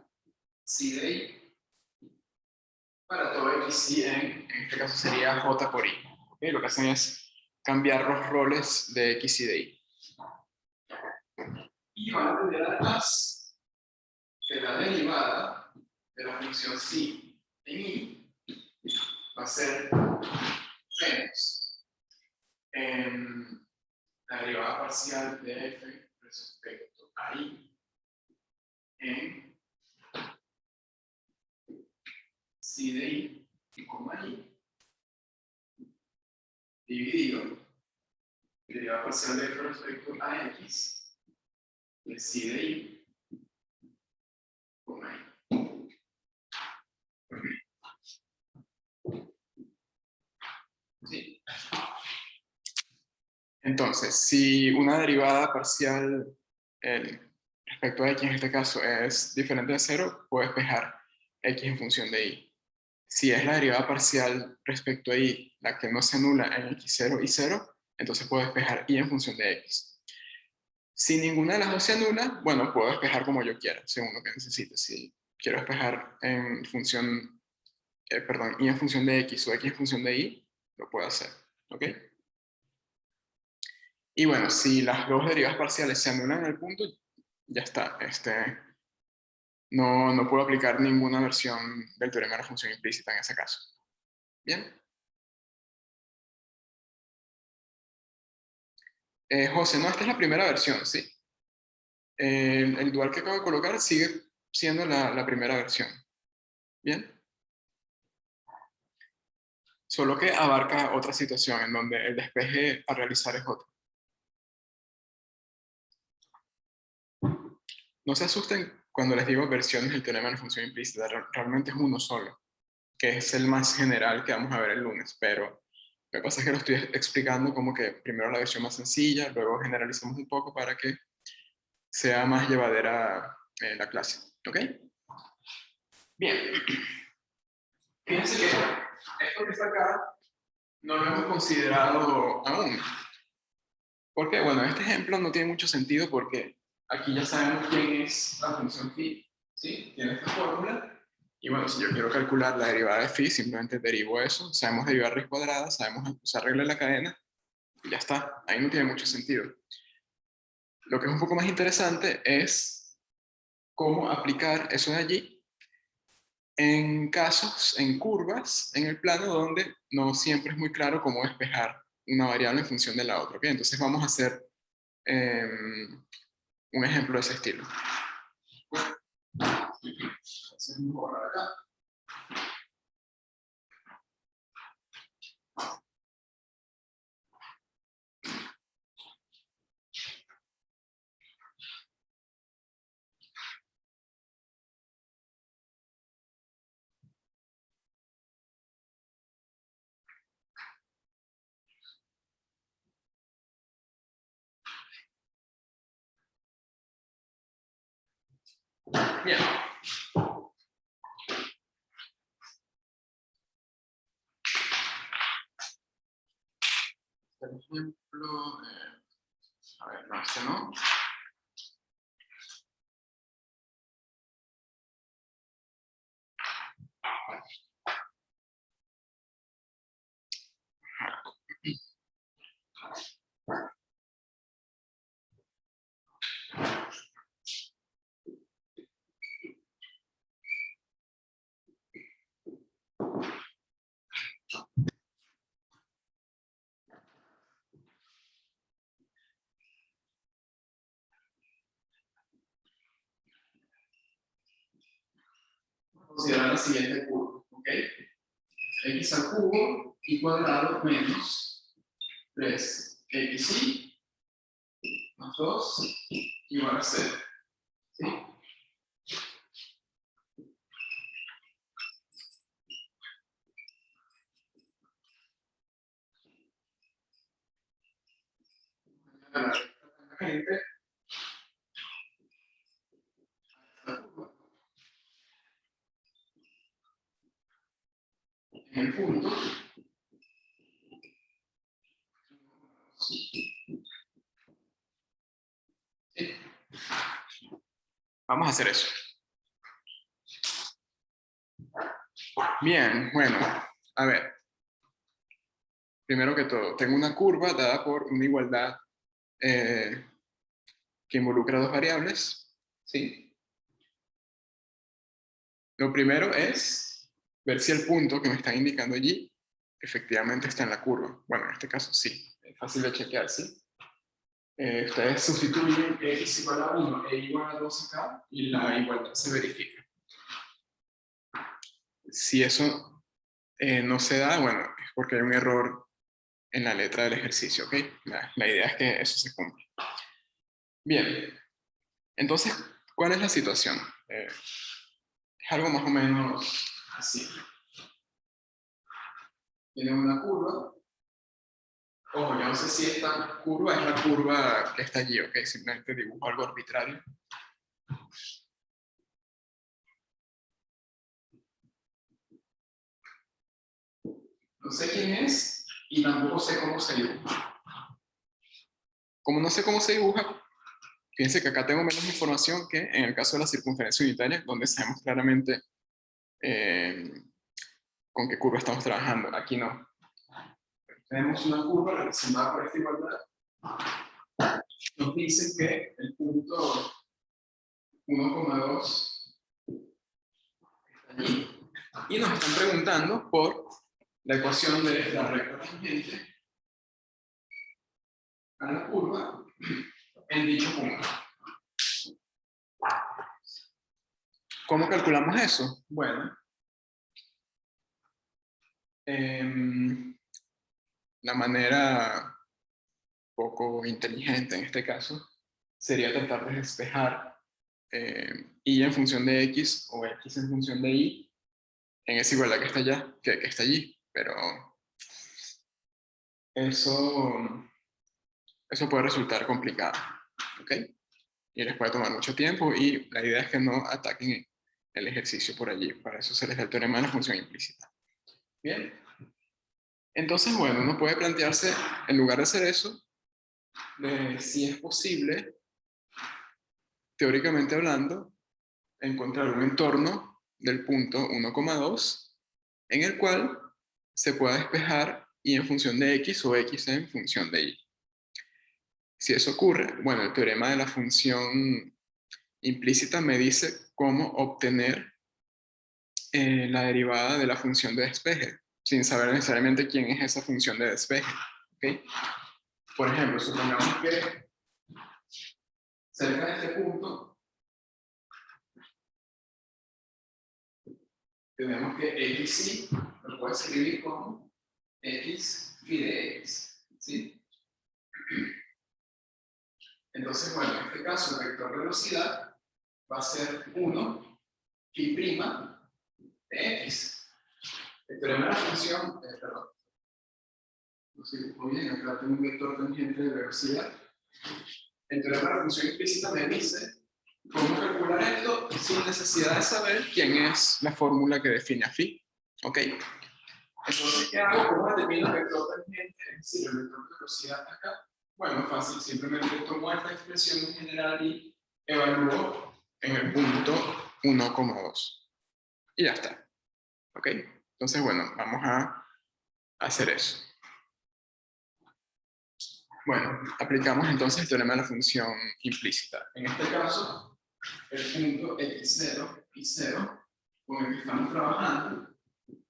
psi de i para todo x y en este caso sería j por i. ¿Okay? Lo que hacen es cambiar los roles de x y de y. Y van a tener además que la derivada de la función psi en i va a ser menos la derivada parcial de f respecto a i en psi de i dividido derivada parcial de f respecto a x de psi de i ¿sí? Entonces, si una derivada parcial respecto a x en este caso es diferente de 0, puedo despejar x en función de y. Si es la derivada parcial respecto a y la que no se anula en x0 y 0, entonces puedo despejar y en función de x. Si ninguna de las dos se anula, bueno, puedo despejar como yo quiera, según lo que necesite. Si quiero despejar en función, perdón, y en función de x o x en función de y, lo puedo hacer, ¿ok? Y bueno, si las dos derivadas parciales se anulan en el punto, ya está. No puedo aplicar ninguna versión del teorema de la función implícita en ese caso. ¿Bien? José, no, esta es la primera versión, ¿sí? El dual que acabo de colocar sigue siendo la primera versión. ¿Bien? Solo que abarca otra situación en donde el despeje a realizar es otro. No se asusten cuando les digo versiones del teorema de la función implícita, realmente es uno solo, que es el más general que vamos a ver el lunes, pero lo que pasa es que lo estoy explicando como que primero la versión más sencilla, luego generalizamos un poco para que sea más llevadera la clase, ¿ok? Bien. Fíjense que esto que está acá no lo hemos considerado aún. Porque, bueno, este ejemplo no tiene mucho sentido porque aquí ya sabemos quién es la función phi, ¿sí? Tiene esta fórmula. Y bueno, si yo quiero calcular la derivada de phi, simplemente derivo eso. Sabemos derivar raíz cuadrada, sabemos usar regla de la cadena, y ya está. Ahí no tiene mucho sentido. Lo que es un poco más interesante es cómo aplicar eso de allí en casos, en curvas, en el plano donde no siempre es muy claro cómo despejar una variable en función de la otra. ¿Okay? Entonces vamos a hacer un ejemplo de ese estilo. Entonces, vamos a borrar acá. Bien. Por ejemplo, a ver, no, este no. Considerar la siguiente curva, ¿ok? X al cubo y cuadrado menos 3xy más 2 igual a 0. ¿Sí? En el punto. ¿Sí? Vamos a hacer eso. Bien, bueno, a ver. Primero que todo, tengo una curva dada por una igualdad que involucra dos variables, ¿sí? Lo primero es ver si el punto que me están indicando allí efectivamente está en la curva. Bueno, en este caso sí, es fácil de chequear, ¿sí? Ustedes sustituyen x igual a 1 e igual a 2 acá y la igualdad se verifica. Si eso no se da, bueno, es porque hay un error en la letra del ejercicio, ¿ok? La idea es que eso se cumpla. Bien, entonces, ¿cuál es la situación? Es algo más o menos así. Tienen una curva. Ojo, yo no sé si esta curva es la curva que está allí, ¿ok? Simplemente dibujo algo arbitrario. No sé quién es y tampoco sé cómo se dibuja. Como no sé cómo se dibuja, fíjense que acá tengo menos información que en el caso de la circunferencia unitaria, donde sabemos claramente con qué curva estamos trabajando. Aquí no. Tenemos una curva representada por esta igualdad. Nos dice que el punto 1,2 está allí. Y nos están preguntando por la ecuación de la recta tangente a la curva en dicho punto. ¿Cómo calculamos eso? Bueno, la manera poco inteligente en este caso sería tratar de despejar y en función de x o x en función de y en esa igualdad que está allá, que está allí, pero eso puede resultar complicado, ¿ok? Y les puede tomar mucho tiempo y la idea es que no ataquen el ejercicio por allí, para eso se les da el teorema de la función implícita. Bien, entonces bueno, uno puede plantearse, en lugar de hacer eso, de si es posible, teóricamente hablando, encontrar un entorno del punto 1,2 en el cual se pueda despejar y en función de x o x en función de y. Si eso ocurre, bueno, el teorema de la función implícita me dice cómo obtener la derivada de la función de despeje, sin saber necesariamente quién es esa función de despeje. ¿Okay? Por ejemplo, supongamos que cerca de este punto tenemos que x lo puedo escribir como x phi de x. ¿Sí? Entonces, bueno, en este caso el vector velocidad va a ser 1 phi prima de x. El teorema de la función, perdón, no sé muy bien, acá tengo un vector tangente de velocidad. El teorema de la función implícita me dice cómo calcular esto sin necesidad de saber quién es la fórmula que define a phi. ¿Ok? Entonces, ¿qué hago? ¿Cómo determino el vector tangente? Es decir, el vector de velocidad acá. Bueno, fácil, simplemente tomo esta expresión en general y evalúo en el punto 1,2. Y ya está. ¿Ok? Entonces, bueno, vamos a hacer eso. Bueno, aplicamos entonces el teorema de la función implícita. En este caso, el punto x0 y 0 con el que estamos trabajando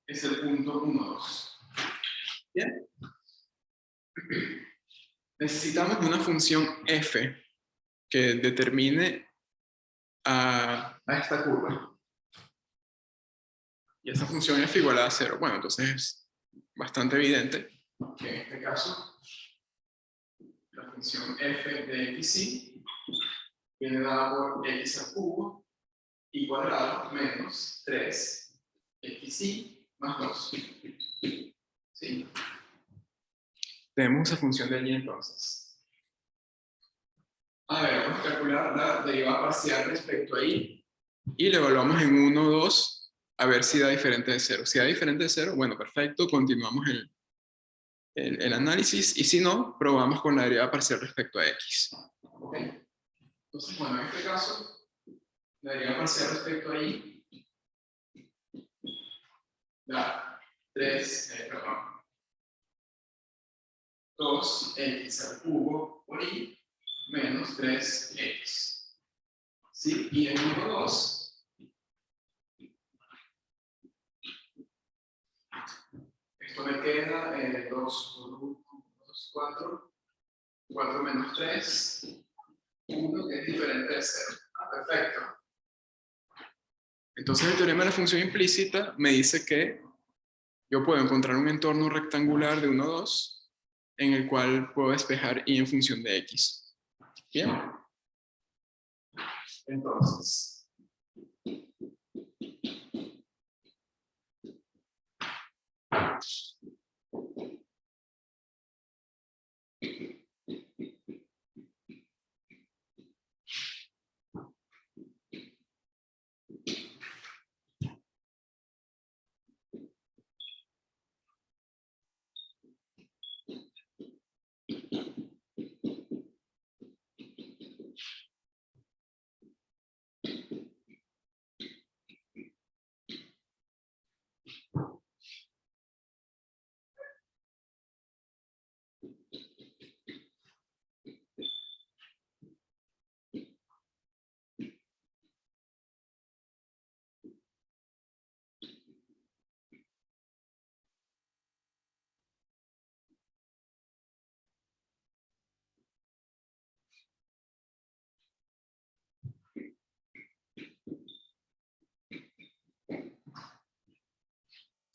es el punto 1,2. ¿Bien? Necesitamos una función f que determine a esta curva. Y esta función f igual a 0. Bueno, entonces es bastante evidente que en este caso la función f de xy viene dada por x al cubo y cuadrado menos 3xy más 2. ¿Sí? Tenemos esa función de allí entonces. A ver, vamos a calcular la derivada parcial respecto a y le evaluamos en 1, 2 a ver si da diferente de 0. Si da diferente de 0, bueno, perfecto, continuamos el análisis y si no, probamos con la derivada parcial respecto a x. ¿Ok? Entonces, bueno, en este caso, la derivada parcial respecto a y da 2x al cubo por y menos 3x. ¿Sí? Y en 1, 2, esto me queda 2 por 1, 2, 4. 4 menos 3, 1, que es diferente de 0. Ah, perfecto. Entonces el teorema de la función implícita me dice que yo puedo encontrar un entorno rectangular de 1, 2, en el cual puedo despejar y en función de x. Bien. Entonces,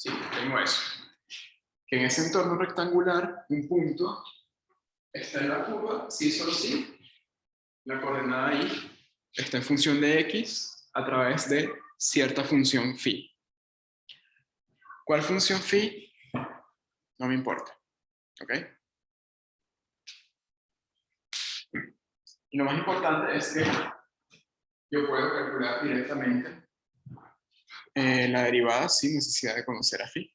sí, tengo eso. Que en ese entorno rectangular, un punto está en la curva, sí, solo sí. La coordenada ahí está en función de x a través de cierta función phi. ¿Cuál función phi? No me importa. ¿Ok? Y lo más importante es que yo puedo calcular directamente la derivada sin necesidad de conocer a phi.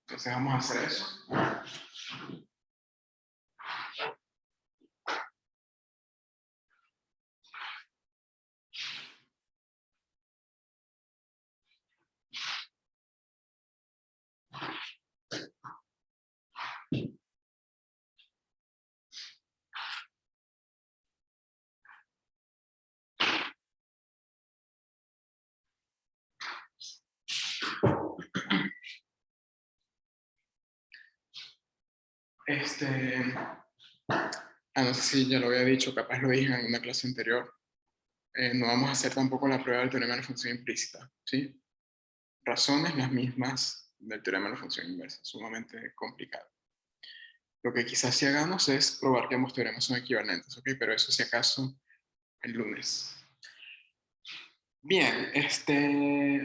Entonces vamos a hacer eso. No sé si ya lo había dicho, capaz lo dije en una clase anterior. No vamos a hacer tampoco la prueba del teorema de la función implícita, ¿sí? Razones las mismas del teorema de la función inversa, sumamente complicado. Lo que quizás sí hagamos es probar que ambos teoremas son equivalentes, ¿ok? Pero eso si acaso el lunes. Bien,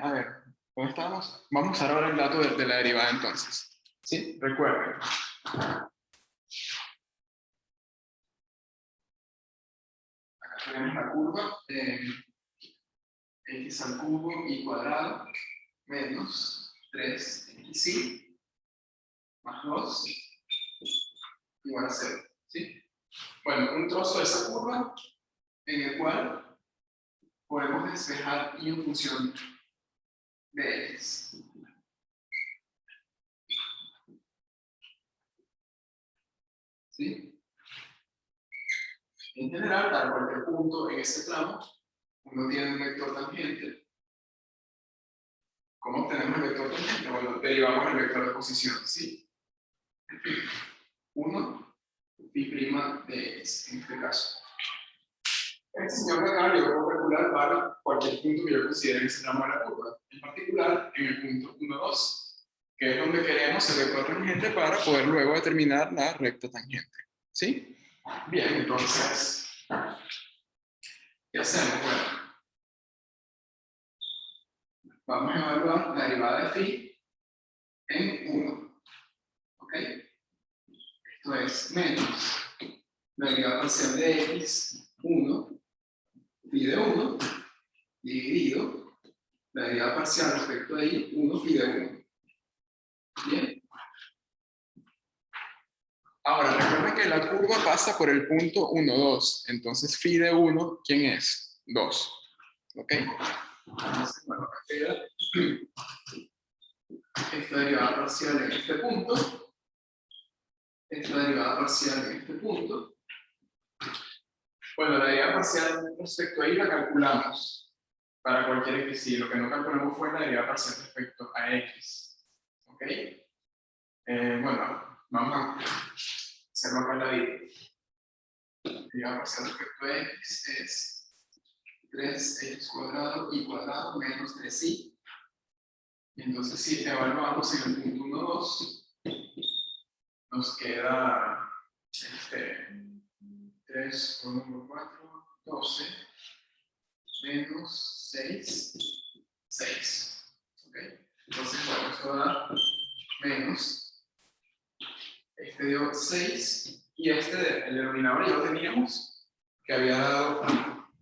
a ver, ¿dónde estábamos? Vamos a usar ahora el dato de la derivada entonces. ¿Sí? Recuerden. Acá tenemos la curva x al cubo y cuadrado menos 3xy más 2 igual a 0. ¿Sí? Bueno, un trozo de esa curva en el cual podemos despejar y en función de x. ¿Sí? En general, para cualquier punto en ese tramo, uno tiene un vector tangente. ¿Cómo obtenemos el vector tangente? Bueno, derivamos el vector de posición, ¿sí? 1 pi' de x, en este caso. Este señor de acá yo puedo calcular para cualquier punto que yo considere en ese tramo de la curva. En particular, en el punto 1, 2, que es donde queremos el vector tangente para poder luego determinar la recta tangente. ¿Sí? Bien, entonces, ¿qué hacemos? Bueno, vamos a evaluar la derivada de phi en 1. ¿Ok? Esto es menos la derivada parcial de x, 1, phi de 1, dividido la derivada parcial respecto a y, 1 phi de 1. Bien. Ahora, recuerden que la curva pasa por el punto 1, 2. Entonces, phi de 1, ¿quién es? 2. ¿Ok? Entonces, bueno, acá queda esta derivada parcial en este punto, esta derivada parcial en este punto, Bueno, la derivada parcial respecto a y la calculamos para cualquier x. Sí, lo que no calculamos fue la derivada parcial respecto a x. ¿Ok? Bueno, vamos a hacerlo acá en la vida. La derivada parcial respecto a x es 3x cuadrado y cuadrado menos 3y. Y entonces, si evaluamos en el punto 1, 2, nos queda 3 por 1 por 4, 12, menos 6, 6. ¿Ok? Entonces, bueno, esto da menos, este dio 6, y el denominador ya lo teníamos, que había dado 1.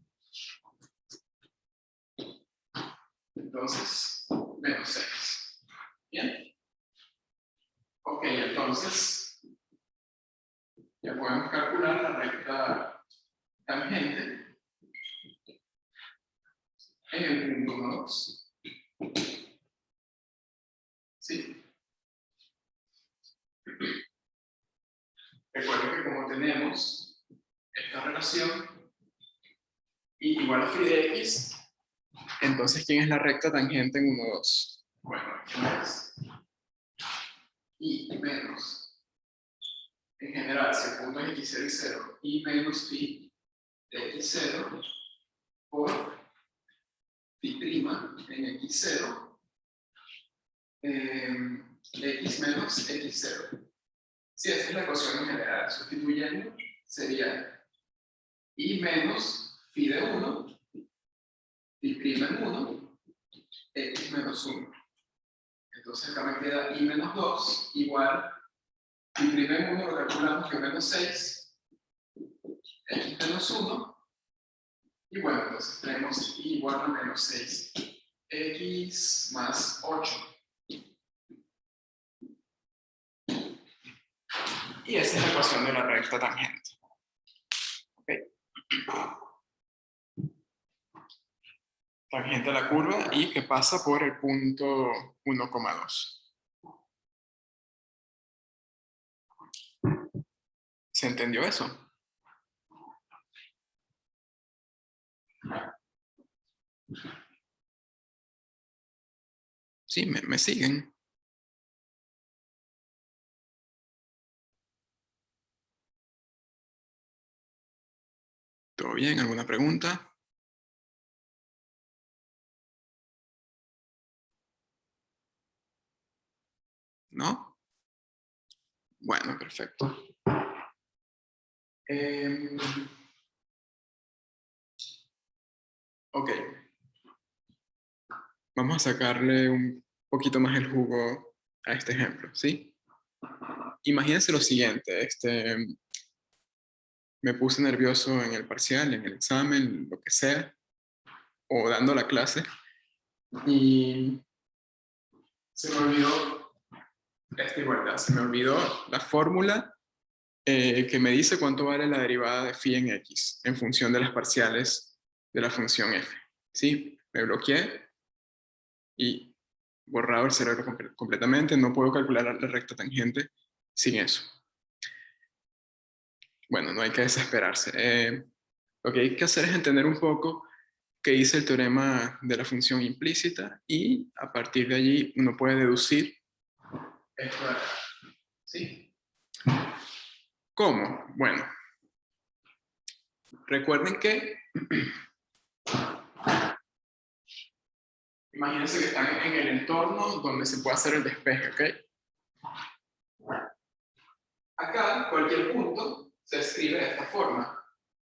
Entonces, menos 6. ¿Bien? Ok, entonces, ya podemos calcular la recta tangente en el punto 1, 2. ¿Sí? Recuerden que como tenemos esta relación y igual a phi de x, entonces ¿quién es la recta tangente en 1, 2? Bueno, esta es y menos, en general, si el punto es x0 y 0, y menos phi de x0 por phi' en x0, x menos x0. Si esta es la ecuación en general, sustituyendo, sería y menos phi de 1, phi' en 1, x menos 1. Entonces acá me queda y menos 2 igual phi' en 1 lo calculamos que menos 6, x menos 1, y bueno, entonces tenemos y igual a menos 6, x más 8. Y esa es la ecuación de la recta tangente. ¿Ok? Tangente a la curva y que pasa por el punto 1,2. ¿Se entendió eso? Sí, me siguen. ¿Todo bien? ¿Alguna pregunta? ¿No? Bueno, perfecto. Ok. Vamos a sacarle un poquito más el jugo a este ejemplo, ¿sí? Imagínense lo siguiente, me puse nervioso en el parcial, en el examen, lo que sea, o dando la clase, y se me olvidó esta igualdad, se me olvidó la fórmula que me dice cuánto vale la derivada de phi en x en función de las parciales de la función f. ¿Sí? Me bloqueé y borrado el cerebro completamente, no puedo calcular la recta tangente sin eso. Bueno, no hay que desesperarse. Lo que hay que hacer es entender un poco qué dice el teorema de la función implícita y a partir de allí uno puede deducir esto de acá. ¿Sí? ¿Cómo? Bueno, recuerden que imagínense que están en el entorno donde se puede hacer el despeje, ¿ok? Acá, cualquier punto se escribe de esta forma.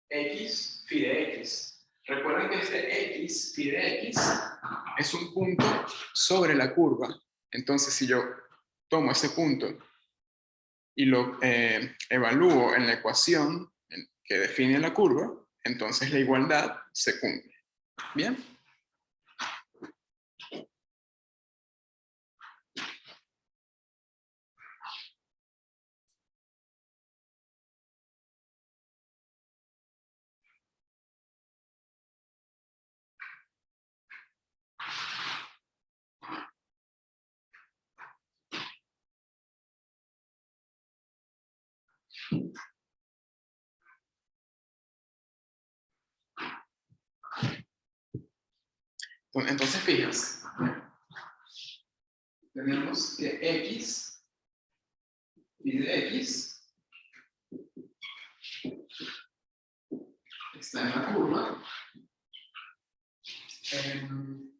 X phi de x. Recuerden que este x phi de x es un punto sobre la curva. Entonces, si yo tomo ese punto y lo evalúo en la ecuación que define la curva, entonces la igualdad se cumple. ¿Bien? Entonces, fíjense. Tenemos que x, phi de x, está en la curva, en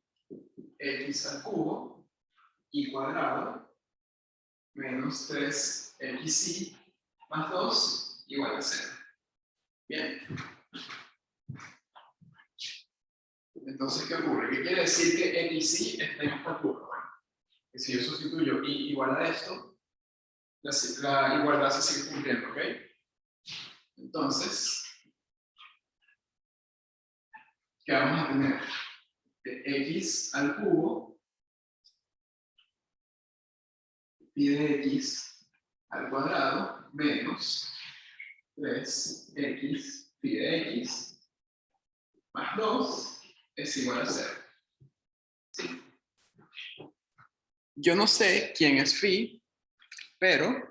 x al cubo, y cuadrado, menos 3xy más 2 igual a 0. Bien. Entonces, ¿qué ocurre? ¿Qué quiere decir que xy está en esta curva? Bueno, que si yo sustituyo y igual a esto, la igualdad se sigue cumpliendo, ¿ok? Entonces, ¿qué vamos a tener? De x al cubo, pi de x al cuadrado, menos 3x pi de x más 2 es igual a 0. ¿Sí? Yo no sé quién es phi, pero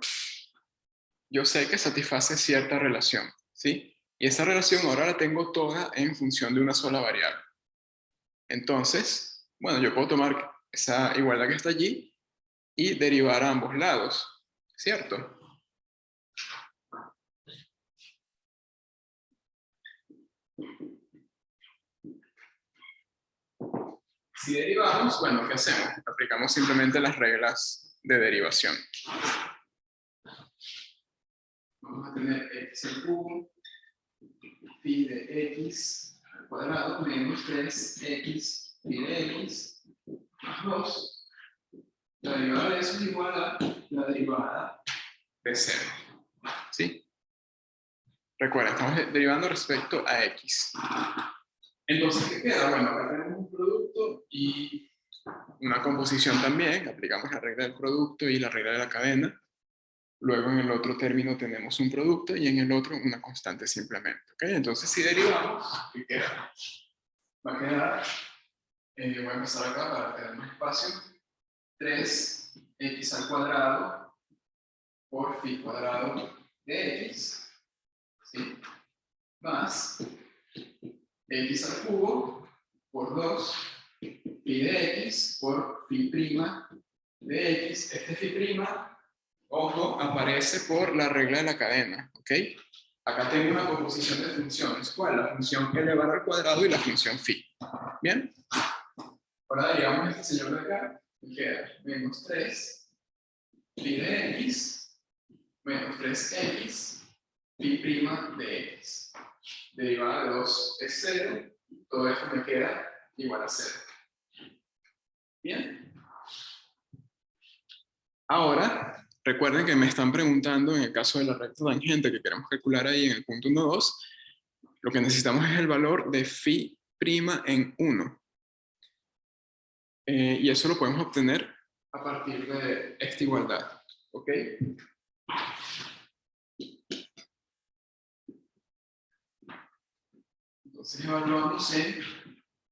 yo sé que satisface cierta relación, ¿sí? Y esa relación ahora la tengo toda en función de una sola variable. Entonces, bueno, yo puedo tomar esa igualdad que está allí y derivar a ambos lados, ¿cierto? Si derivamos, bueno, ¿qué hacemos? Aplicamos simplemente las reglas de derivación. Vamos a tener x al cubo, pi de x al cuadrado, menos 3x pi de x más 2. La derivada de eso es igual a la derivada de 0. ¿Sí? Recuerda, estamos derivando respecto a x. Entonces, ¿qué queda? Bueno, acá tenemos un producto y una composición también. Aplicamos la regla del producto y la regla de la cadena. Luego en el otro término tenemos un producto y en el otro una constante simplemente. ¿Okay? Entonces, si derivamos, ¿qué queda? Va a quedar, voy a empezar acá para tener más espacio, 3x al cuadrado por phi cuadrado de x, ¿sí? Más x al cubo por 2 pi de x por phi prima de x. Este phi prima, ojo, aparece por la regla de la cadena, ¿ok? Acá tengo una composición de funciones. ¿Cuál? La función elevada al cuadrado y la función phi. ¿Bien? Ahora derivamos este señor de acá y queda menos 3 pi de x menos 3x pi prima de x. Derivada de 2 es 0. Todo esto me queda igual a 0. Bien. Ahora, recuerden que me están preguntando en el caso de la recta tangente que queremos calcular ahí en el punto 1, 2, lo que necesitamos es el valor de phi prima en 1. Y eso lo podemos obtener a partir de esta igualdad. ¿Ok? Entonces evaluamos en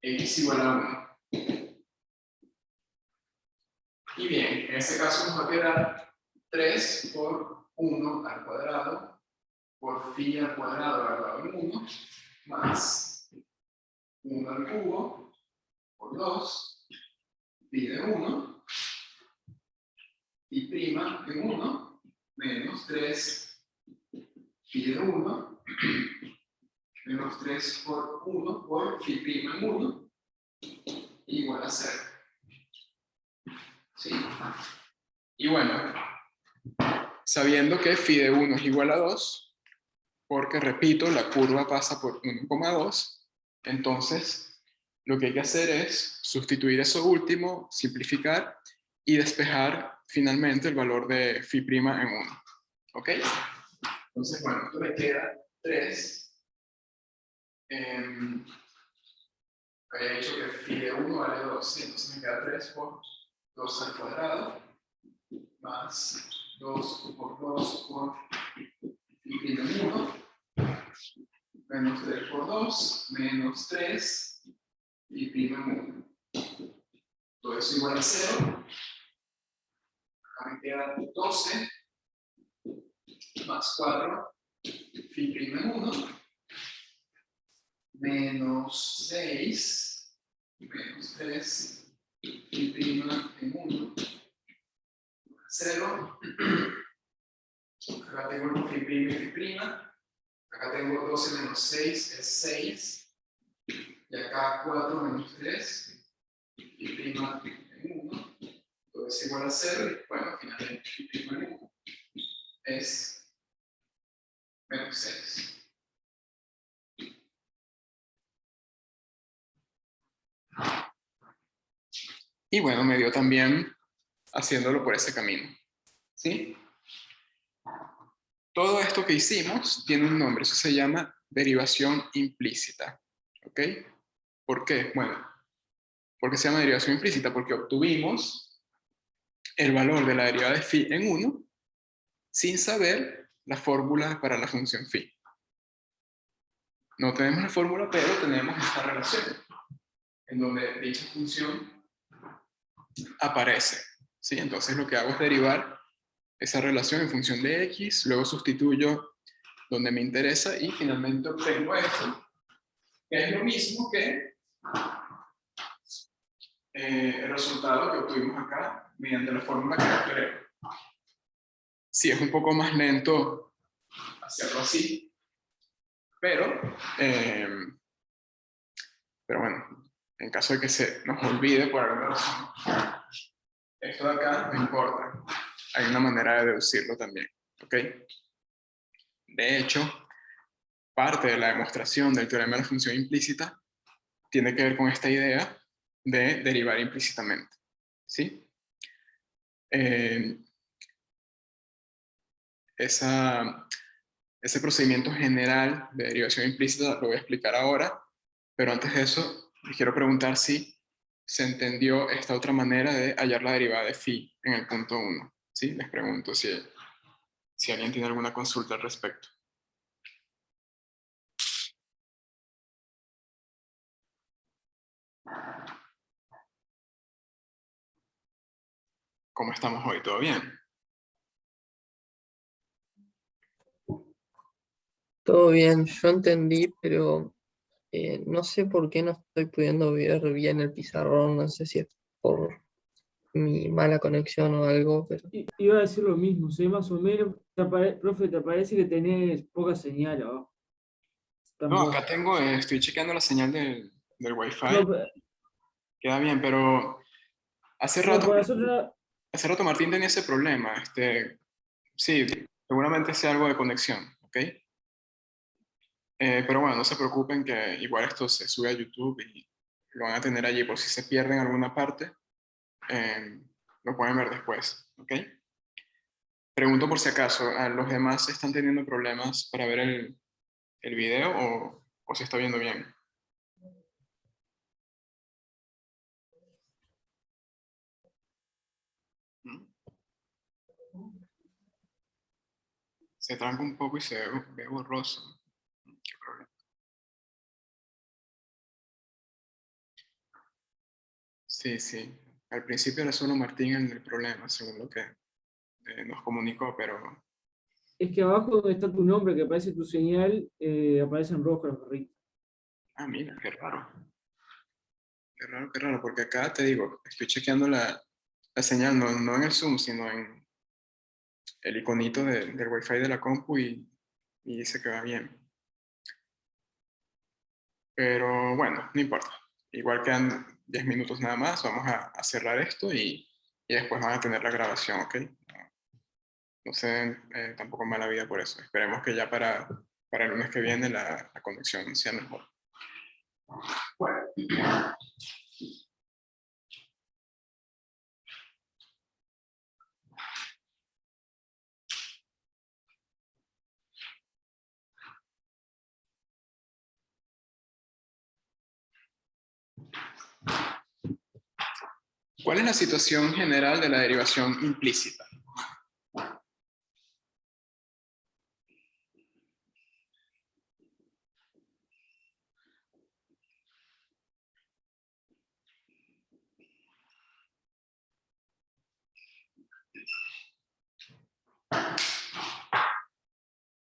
x igual a 1. Y bien, en este caso nos va a quedar 3 por 1 al cuadrado por phi al cuadrado elevado en 1 más 1 al cubo por 2 pi de 1 pi prima en 1 menos 3 pi de 1 menos 3 por 1 por phi prima en 1 igual a 0. ¿Sí? Y bueno, sabiendo que phi de 1 es igual a 2, porque repito, la curva pasa por 1,2, entonces lo que hay que hacer es sustituir eso último, simplificar y despejar finalmente el valor de phi prima en 1. ¿Ok? Entonces, bueno, esto me queda 3. Había dicho que phi de 1 vale 2, ¿sí? Entonces me queda 3 por 2 al cuadrado más 2 por 2 por phi prima en 1 menos 3 por 2 menos 3 phi prima en 1. Todo eso igual a 0. Acá me queda 12 más 4 phi prima en 1 menos 6 menos 3, phi prima en 1, 0. Acá tengo el phi prima y phi prima. Acá tengo 12 menos 6 es 6. Y acá 4 menos 3, phi prima en 1. Todo es igual a 0. Y bueno, finalmente phi prima en 1 es menos 6. Y bueno, me dio también haciéndolo por ese camino. ¿Sí? Todo esto que hicimos tiene un nombre, eso se llama derivación implícita. ¿Ok? ¿Por qué? Bueno, ¿por qué se llama derivación implícita? Porque obtuvimos el valor de la derivada de phi en 1 sin saber la fórmula para la función phi. No tenemos la fórmula, pero tenemos esta relación, en donde dicha función aparece. ¿Sí? Entonces lo que hago es derivar esa relación en función de x, luego sustituyo donde me interesa y finalmente obtengo esto, que es lo mismo que el resultado que obtuvimos acá mediante la fórmula que yo creo. Sí, es un poco más lento hacerlo así, pero bueno, en caso de que se nos olvide por alguna razón, esto de acá no importa. Hay una manera de deducirlo también, ¿ok? De hecho, parte de la demostración del teorema de la función implícita tiene que ver con esta idea de derivar implícitamente, ¿sí? Ese procedimiento general de derivación implícita lo voy a explicar ahora, pero antes de eso, les quiero preguntar si se entendió esta otra manera de hallar la derivada de phi en el punto 1. ¿Sí? Les pregunto si alguien tiene alguna consulta al respecto. ¿Cómo estamos hoy? ¿Todo bien? Todo bien, yo entendí, pero no sé por qué no estoy pudiendo ver bien el pizarrón, no sé si es por mi mala conexión o algo, pero Iba a decir lo mismo, sé más o menos, profe, te parece que tenés poca señal abajo. No, Tampoco. acá tengo, estoy chequeando la señal del Wi-Fi. No, Queda bien, pero hace no, rato, para nosotros hace rato Martín tenía ese problema. Sí, seguramente sea algo de conexión, ¿ok? Pero bueno, no se preocupen que igual esto se sube a YouTube y lo van a tener allí por si se pierden alguna parte, lo pueden ver después, ¿ok? Pregunto por si acaso, ¿a los demás están teniendo problemas para ver el video o se está viendo bien? ¿Mm? Se tranca un poco y se ve borroso. Qué problema. Sí, sí. Al principio era solo Martín el problema, según lo que nos comunicó, pero... es que abajo donde está tu nombre, que aparece tu señal, aparece en rojo los barritos. Ah, mira, qué raro. Qué raro, porque acá te digo, estoy chequeando la señal, no en el Zoom, sino en el iconito del Wi-Fi de la compu y dice que va bien. Pero bueno, no importa. Igual quedan 10 minutos nada más, vamos a cerrar esto y después van a tener la grabación, ¿ok? No se den tampoco mala vida por eso. Esperemos que ya para el lunes que viene la conexión sea mejor. Bueno. ¿Cuál es la situación general de la derivación implícita?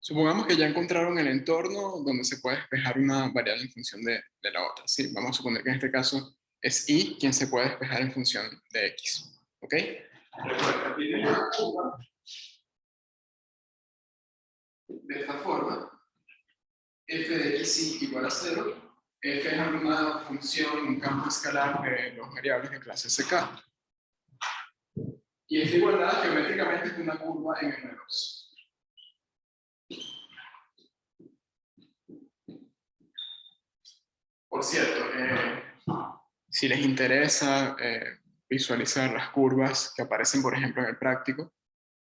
Supongamos que ya encontraron el entorno donde se puede despejar una variable en función de la otra. ¿Sí? Vamos a suponer que en este caso es y quien se puede despejar en función de x. ¿Ok? Recuerda, tiene una curva de esta forma. F de x igual a 0. F es una función, un campo escalar de dos variables de clase SK. Y esta igualdad geométricamente es una curva en R2. Por cierto, si les interesa visualizar las curvas que aparecen, por ejemplo, en el práctico,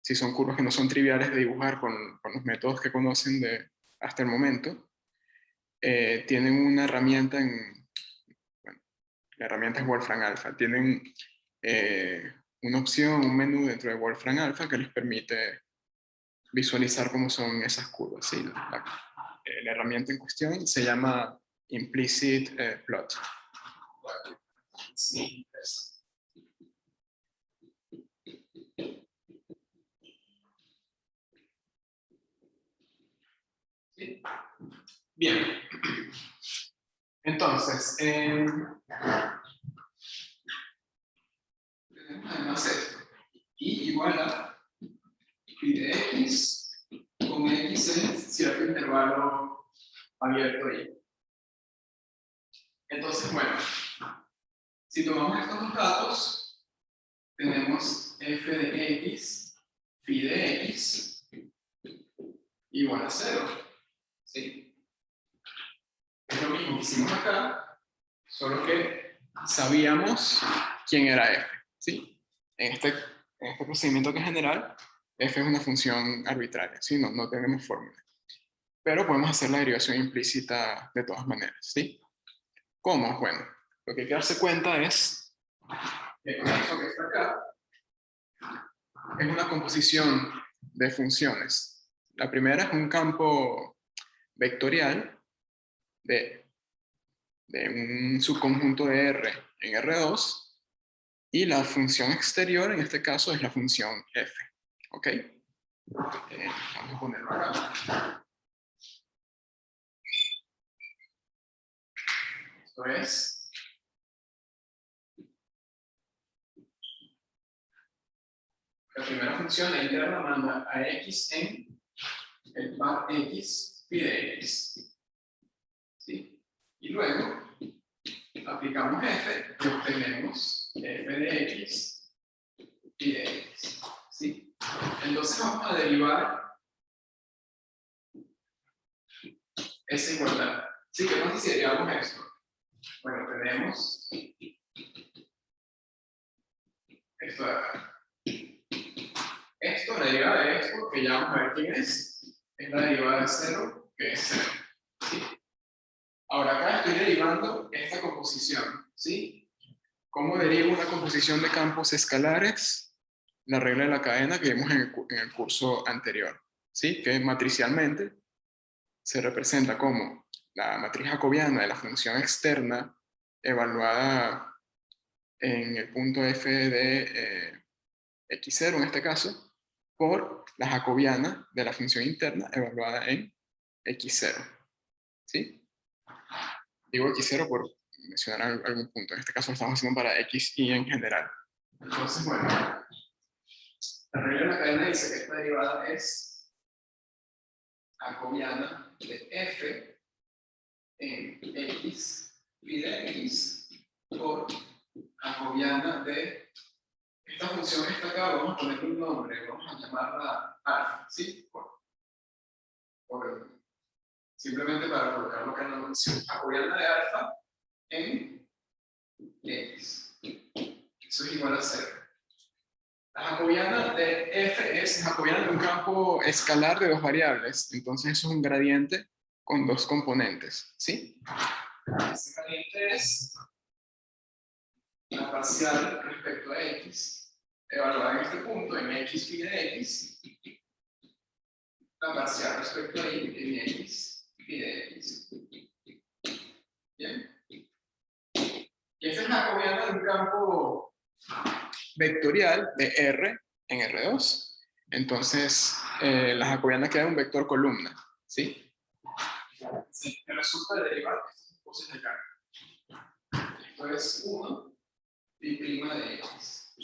si son curvas que no son triviales de dibujar con los métodos que conocen hasta el momento, tienen una herramienta bueno, la herramienta es Wolfram Alpha. Tienen una opción, un menú dentro de Wolfram Alpha que les permite visualizar cómo son esas curvas. ¿Sí? La herramienta en cuestión se llama Implicit Plot. Sí. ¿Sí? Bien. Entonces, tenemos además esto. Y igual a phi de x con x en cierto intervalo abierto ahí. Entonces, bueno, si tomamos estos dos datos, tenemos f de x, phi de x, igual a 0. ¿Sí? Es lo mismo que hicimos acá, solo que sabíamos quién era f. ¿Sí? En este procedimiento que es general, f es una función arbitraria. ¿Sí? No tenemos fórmula. Pero podemos hacer la derivación implícita de todas maneras. ¿Sí? ¿Cómo? Bueno, lo que hay que darse cuenta es que eso que está acá es una composición de funciones. La primera es un campo vectorial de un subconjunto de R en R2 y la función exterior en este caso es la función f. ¿Ok? Vamos a ponerlo acá. Esto es la primera función, la interna manda a x en el par x phi de x. ¿Sí? Y luego aplicamos f y obtenemos f de x y de x. ¿Sí? Entonces vamos a derivar esa igualdad. ¿Sí? ¿Qué pasa si derivamos esto? Bueno, tenemos esto de acá. Esto, la derivada de esto, que ya vamos a ver quién es la derivada de 0, que es 0. ¿Sí? Ahora acá estoy derivando esta composición. ¿Sí? ¿Cómo derivo una composición de campos escalares? La regla de la cadena que vimos en el curso anterior. ¿Sí? Que matricialmente se representa como la matriz jacobiana de la función externa evaluada en el punto f de x0 en este caso, por la jacobiana de la función interna evaluada en x0. ¿Sí? Digo x0 por mencionar algún punto. En este caso lo estamos haciendo para x y en general. Entonces, bueno, la regla de la cadena dice que esta derivada es jacobiana de f en x y de x por jacobiana de esta función que está acá. Vamos a ponerle un nombre, vamos a llamarla alfa, ¿sí? Simplemente para colocarlo acá en la función jacobiana de alfa en x. Eso es igual a 0. La jacobiana de f es jacobiana de un campo escalar de dos variables, entonces eso es un gradiente con dos componentes, ¿sí? Ese gradiente es la parcial respecto a x, evaluada en este punto en x phi de x, la parcial respecto a y en x phi de x. Bien. Y esta es la jacobiana de un campo vectorial de R en R2. Entonces, la jacobiana queda un vector columna, ¿sí? Sí, que resulta de derivar estas cosas de acá. Esto es 1 phi' de x.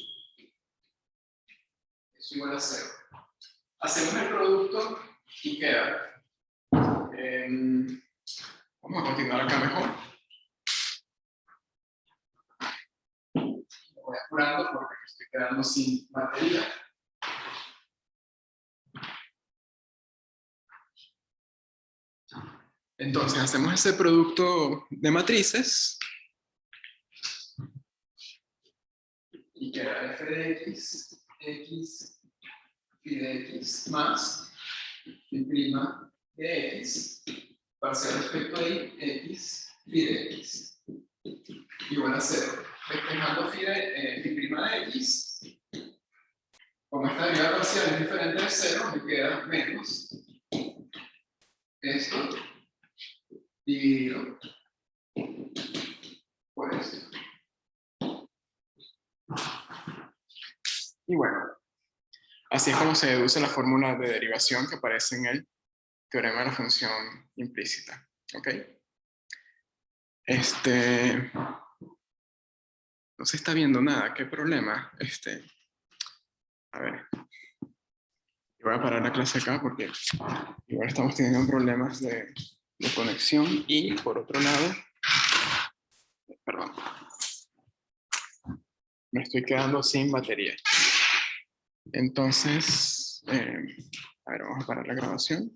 Es igual a 0. Hacemos el producto y queda. Vamos a continuar acá mejor. Voy apurando porque me estoy quedando sin batería. Entonces hacemos ese producto de matrices y queda f de x, x, phi de x más phi' de x parcial respecto a y, x, phi de x igual a 0. Despejando phi' de x, como esta derivada parcial es diferente de 0, me queda menos esto dividido por esto. Y bueno, así es como se deduce la fórmula de derivación que aparece en el teorema de la función implícita. ¿Ok? No se está viendo nada. ¿Qué problema? A ver. Voy a parar la clase acá porque igual estamos teniendo problemas de conexión y por otro lado, perdón, me estoy quedando sin batería. Entonces, a ver, vamos a parar la grabación.